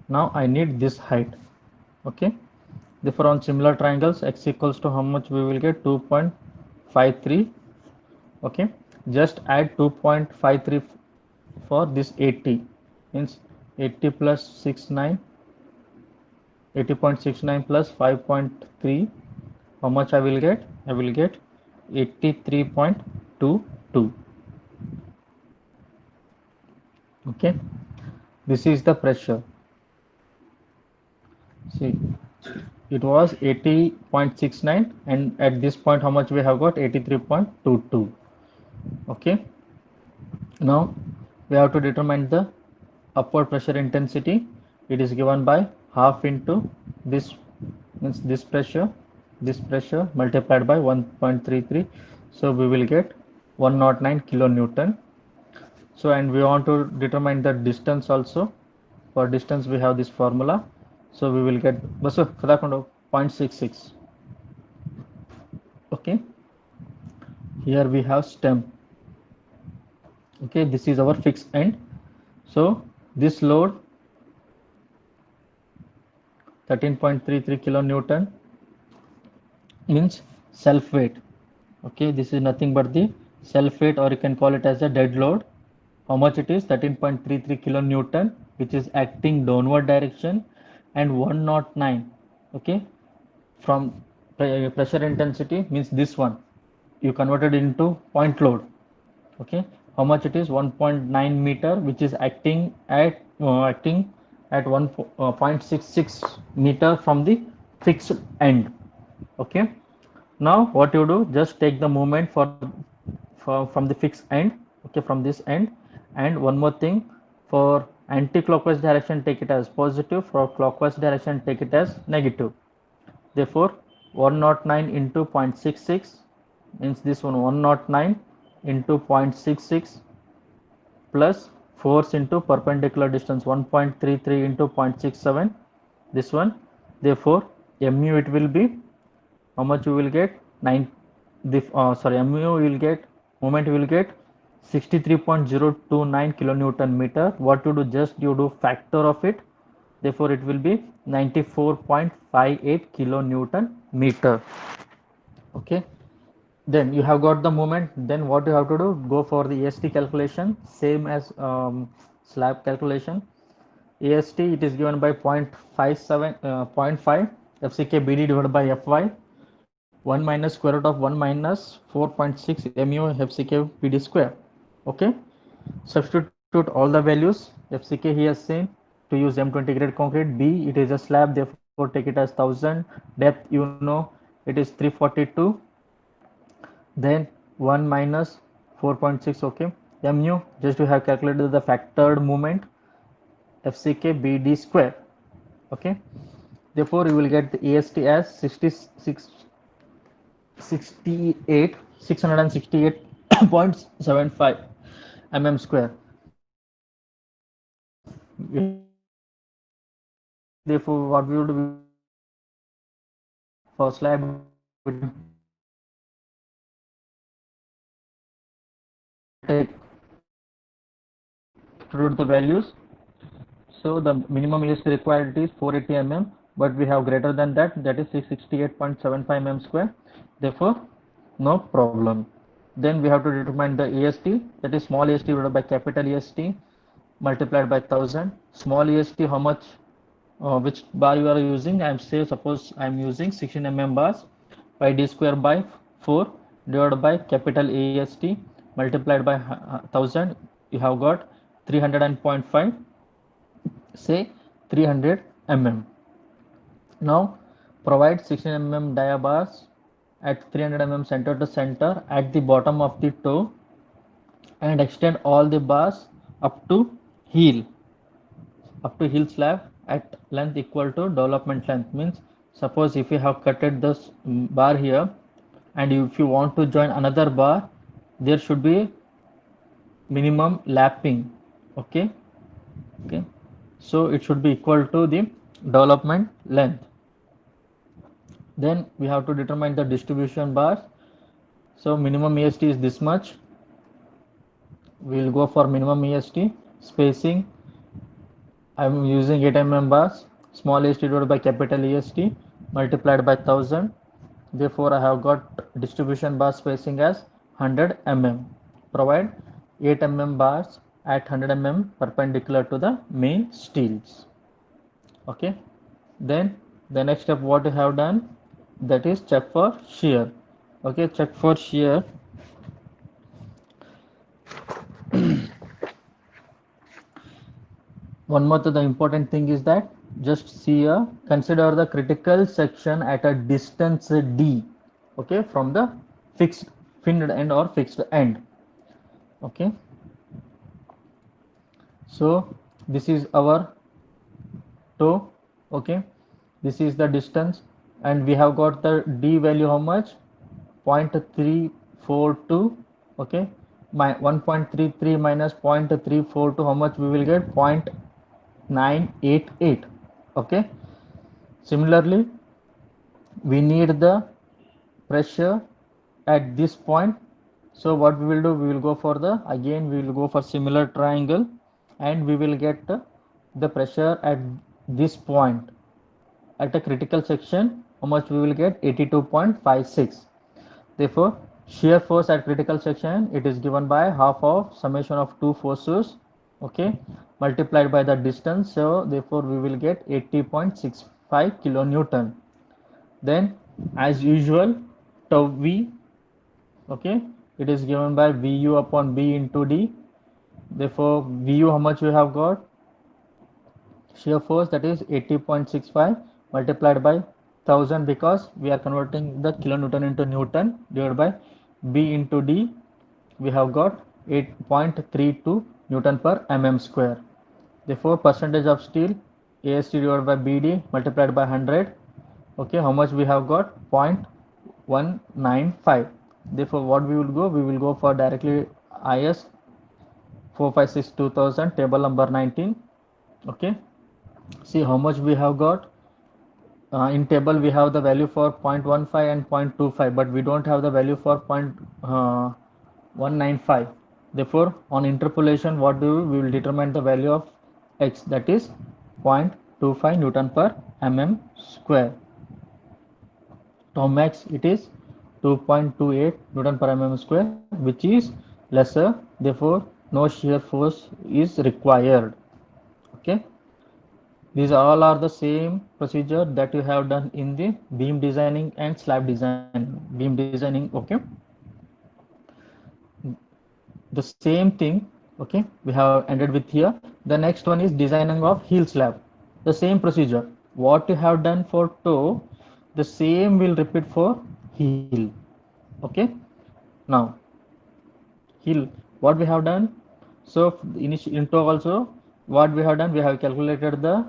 Now I need this height. Okay, therefore on similar triangles, x equals to how much we will get? 2.53. Okay, just add 2.53 for this 80, means 80 plus 69, 80.69 plus 5.3. How much I will get? I will get 83.22. Okay, this is the pressure. See, it was 80.69, and at this point, how much we have got? 83.22. Okay, now we have to determine the upward pressure intensity. It is given by half into this, means this pressure multiplied by 1.33. So we will get 109 kilonewton. So, and we want to determine the distance also. For distance we have this formula. So we will get 0.66. Okay, here we have stem. Okay, this is our fixed end. So this load 13.33 kilonewton means self weight. Okay, this is nothing but the self weight, or you can call it as a dead load. How much it is? 13.33 kilonewton, which is acting downward direction, and 109. Okay, from pressure intensity means this one you converted into point load. Okay, how much it is? 1.9 meter, which is acting at 1.66 meter from the fixed end. Okay, now what you do, just take the moment from the fixed end. Okay, from this end. And one more thing, for anti-clockwise direction take it as positive, for clockwise direction take it as negative. Therefore 109 into 0.66 means this one, 109 into 0.66 plus force into perpendicular distance 1.33 into 0.67, this one. Therefore mu it will be, how much you will get? 9, mu you will get, moment you will get 63.029 kilonewton meter. What you do, just you do factor of it. Therefore it will be 94.58 kilonewton meter. Okay, then you have got the moment. Then what you have to do, go for the AST calculation, same as slab calculation. AST, it is given by 0.57 0.5 FCK BD divided by FY, 1 minus square root of 1 minus 4.6 mu FCK BD square. Okay, substitute all the values. FCK he has seen to use M20 grade concrete. B, it is a slab, therefore take it as 1000. Depth, you know, it is 342. Then 1 minus 4.6. Okay, mu, just you have calculated the factored moment, FCK BD square. Okay, therefore you will get the AST as 668.75 mm square. Therefore what we would, for slab take the values. So the minimum AST required is 480 mm, but we have greater than that, that is 668.75 mm square, therefore no problem. Then we have to determine the EST, that is small est divided by capital EST multiplied by 1000. Small est, how much, which bar you are using? I'm say suppose I'm using 16 mm bars. Pi d square by 4 divided by capital AST multiplied by 1000. You have got 300.5, say 300 mm. Now provide 16 mm dia bars at 300 mm center to center at the bottom of the toe and extend all the bars up to heel slab at length equal to development length. Means suppose if you have cutted this bar here and if you want to join another bar, there should be minimum lapping. Okay, so it should be equal to the development length. Then we have to determine the distribution bars. So minimum EST is this much. We will go for minimum EST. Spacing, I am using 8 mm bars. Small est divided by capital EST multiplied by 1000. Therefore, I have got distribution bar spacing as 100 mm. Provide 8 mm bars at 100 mm perpendicular to the main steels. Okay. Then the next step what you have done, that is check for shear. Okay, check for shear. One more the important thing is that just see consider the critical section at a distance d, okay, from the fixed finned end or fixed end. Okay, so this is our toe. Okay, this is the distance and we have got the d value how much, 0.342. okay, my 1.33 minus 0.342, how much we will get, 0.988. okay, similarly we need the pressure at this point. So what we will do, we will go for the, again we will go for similar triangle and we will get the pressure at this point at a critical section, how much we will get, 82.56. Therefore shear force at critical section, it is given by half of summation of two forces, okay, multiplied by the distance. So therefore we will get 80.65 kilonewton. Then as usual tau v, okay, it is given by vu upon b into d. Therefore vu how much we have got, shear force, that is 80.65 multiplied by 1000, because we are converting the kilonewton into newton, divided by b into d. We have got 8.32 newton per mm square. Therefore percentage of steel, AST divided by BD multiplied by 100. Okay, how much we have got, 0.195. Therefore what we will go, we will go for directly IS 456 2000 table number 19. Okay, see how much we have got. In table we have the value for 0.15 and 0.25, but we don't have the value for 0.195. Therefore on interpolation what do we will determine the value of x, that is 0.25 newton per mm square. Tau max, it is 2.28 newton per mm square, which is lesser, therefore no shear force is required. Okay, these all are the same procedure that you have done in the beam designing and slab designing. Okay, the same thing. Okay, we have ended with here. The next one is designing of heel slab. The same procedure what you have done for toe, the same will repeat for heel. Okay, now heel, what we have done, so in toe also what we have done, we have calculated the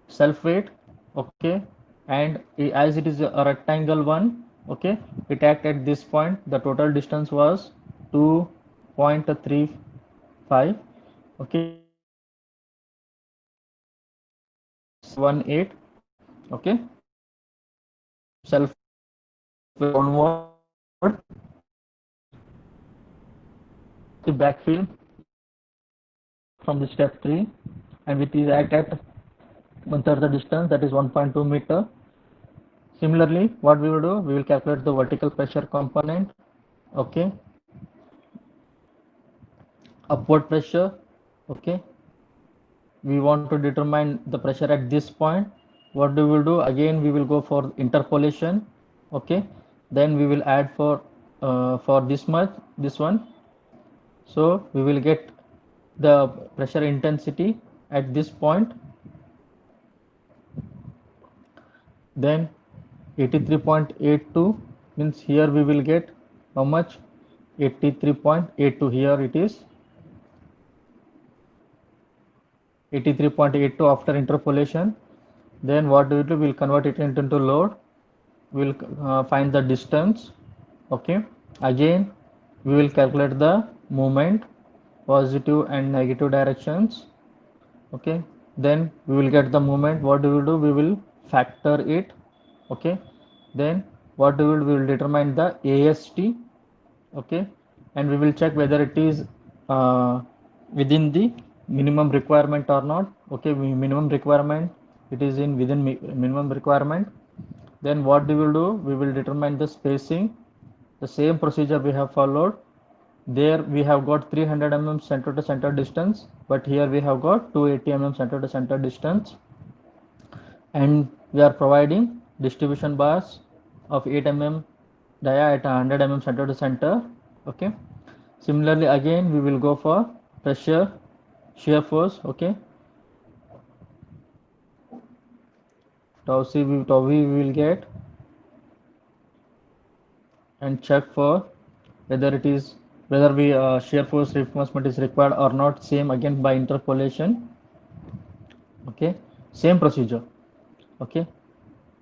self weight. Okay, and as it is a rectangle one, okay, it act at this point, the total distance was 2.35. okay, -18. okay, self downward the backfill from the step 3, and which is act at 1/3 the distance, that is 1.2 meter. Similarly, what we will do, we will calculate the vertical pressure component. Okay, upward pressure. Okay, we want to determine the pressure at this point. What we will do, again we will go for interpolation. Okay, then we will add for this much, this one. So we will get the pressure intensity at this point. Then 83.82 means here we will get how much? 83.82. Here it is 83.82 after interpolation. Then what we will do, we will convert it into load. We will find the distance. Okay, again we will calculate the movement, positive and negative directions. Okay, then we will get the movement. What we will do, we will factor it. Okay, then what we will determine the AST. Okay, and we will check whether it is uh, within the minimum requirement or not. Okay, minimum requirement, it is in within minimum requirement. Then what we will do, we will determine the spacing, the same procedure we have followed. There we have got 300 mm center to center distance, but here we have got 280 mm center to center distance, and we are providing distribution bars of 8 mm dia at 100 mm center to center. Okay, similarly again we will go for pressure, shear force. Okay, tau v we will get and check for whether it is, whether we shear force reinforcement is required or not, same again by interpolation. Okay, same procedure. Okay,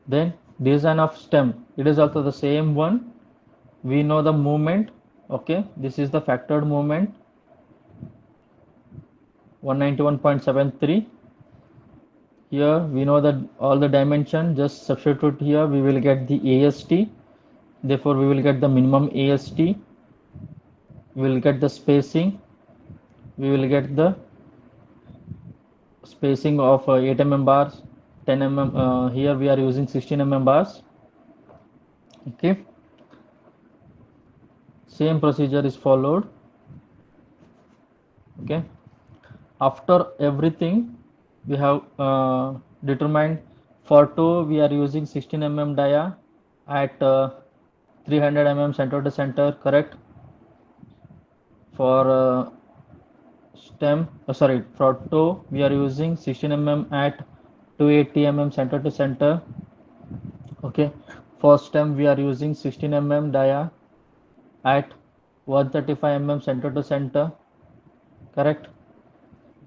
then design of stem, it is also the same one. We know the movement. Okay, this is the factored movement 191.73. Here we know that all the dimension, just substitute here, we will get the AST. Therefore we will get the minimum AST. We will get the spacing. We will get the spacing of 8 mm bars, 10 mm. Here we are using 16 mm bars. Okay, same procedure is followed. Okay, after everything we have determined. For toe we are using 16 mm dia at 300 mm center to center, correct. For stem, sorry, for toe we are using 16 mm at 280 mm center to center. Okay, for stem we are using 16 mm dia at 135 mm center to center, correct.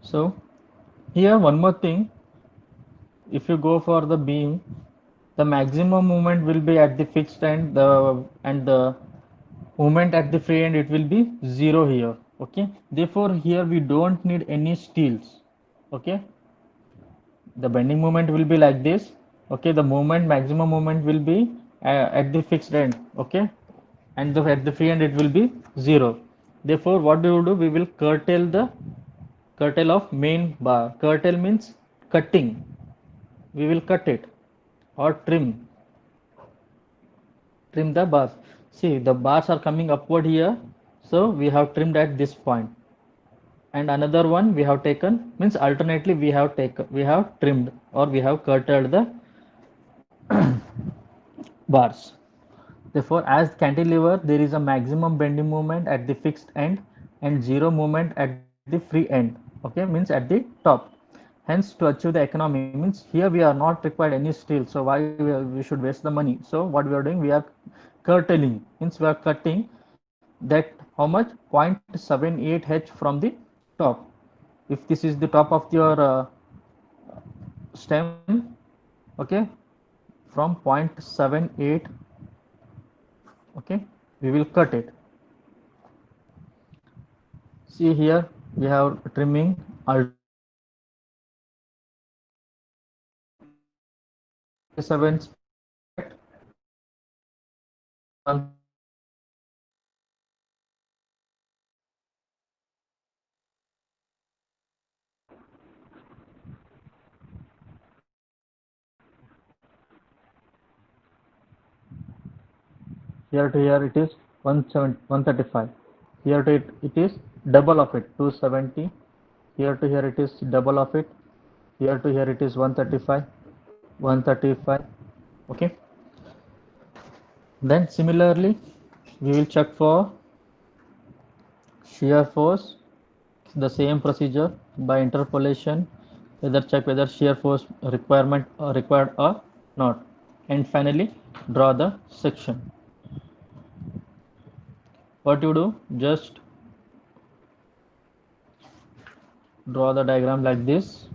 So here one more thing, if you go for the beam, the maximum movement will be at the fixed end, the movement at the free end, it will be 0 here. Okay, therefore here we don't need any steels. Okay, the bending moment will be like this. Okay, the movement, maximum movement will be at the fixed end. Okay, and at the free end it will be 0. Therefore what we will do, we will curtail the curtail of main bar. Curtail means cutting, we will cut it or trim the bars. See, the bars are coming upward here, so we have trimmed at this point. And another one we have taken, means alternately we have trimmed or we have curtailed the bars. Therefore, as cantilever, there is a maximum bending moment at the fixed end and zero moment at the free end. Okay, means at the top. Hence, to achieve the economy, means here we are not required any steel. So why we should waste the money? So what we are doing, we are curtailing, means we are cutting that how much, 0.78 h from the top. If this is the top of your stem, okay, from 0.78, okay, we will cut it. See here we have trimming seven, correct. Here to here it is 135. Here to it is double of it, 270. Here to here it is double of it. Here to here it is 135, 135. Okay. Then similarly, we will check for shear force. The same procedure by interpolation, check whether shear force required or not, and finally draw the section. What you do, just draw the diagram like this.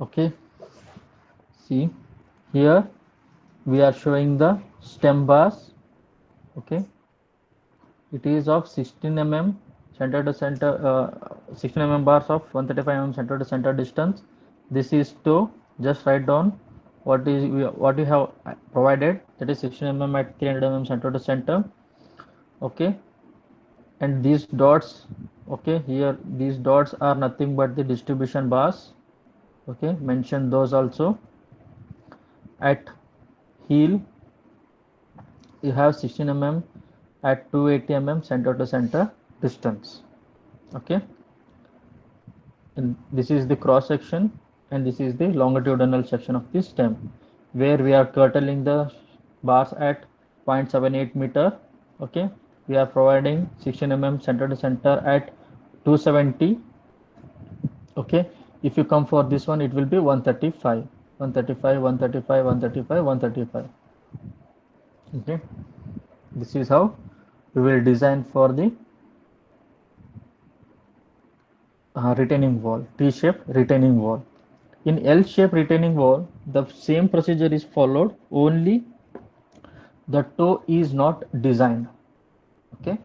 Okay, see here we are showing the stem bars. Okay, it is of 16 mm center to center, 16 mm bars of 135 mm center to center distance. This is to just write down what you have provided, that is 16 mm at 300 mm center to center. Okay, and these dots, okay, here these dots are nothing but the distribution bars. Okay, mention those also. At heel you have 16 mm at 280 mm center to center distance. Okay, and this is the cross section, and this is the longitudinal section of the stem, where we are curtailing the bars at 0.78 meter. Okay, we are providing 16 mm center to center at 270. Okay, if you come for this one, it will be 135, 135, 135, 135, 135. Okay, this is how we will design for the retaining wall, T-shaped retaining wall. In L-shaped retaining wall, the same procedure is followed, only the toe is not designed. Okay,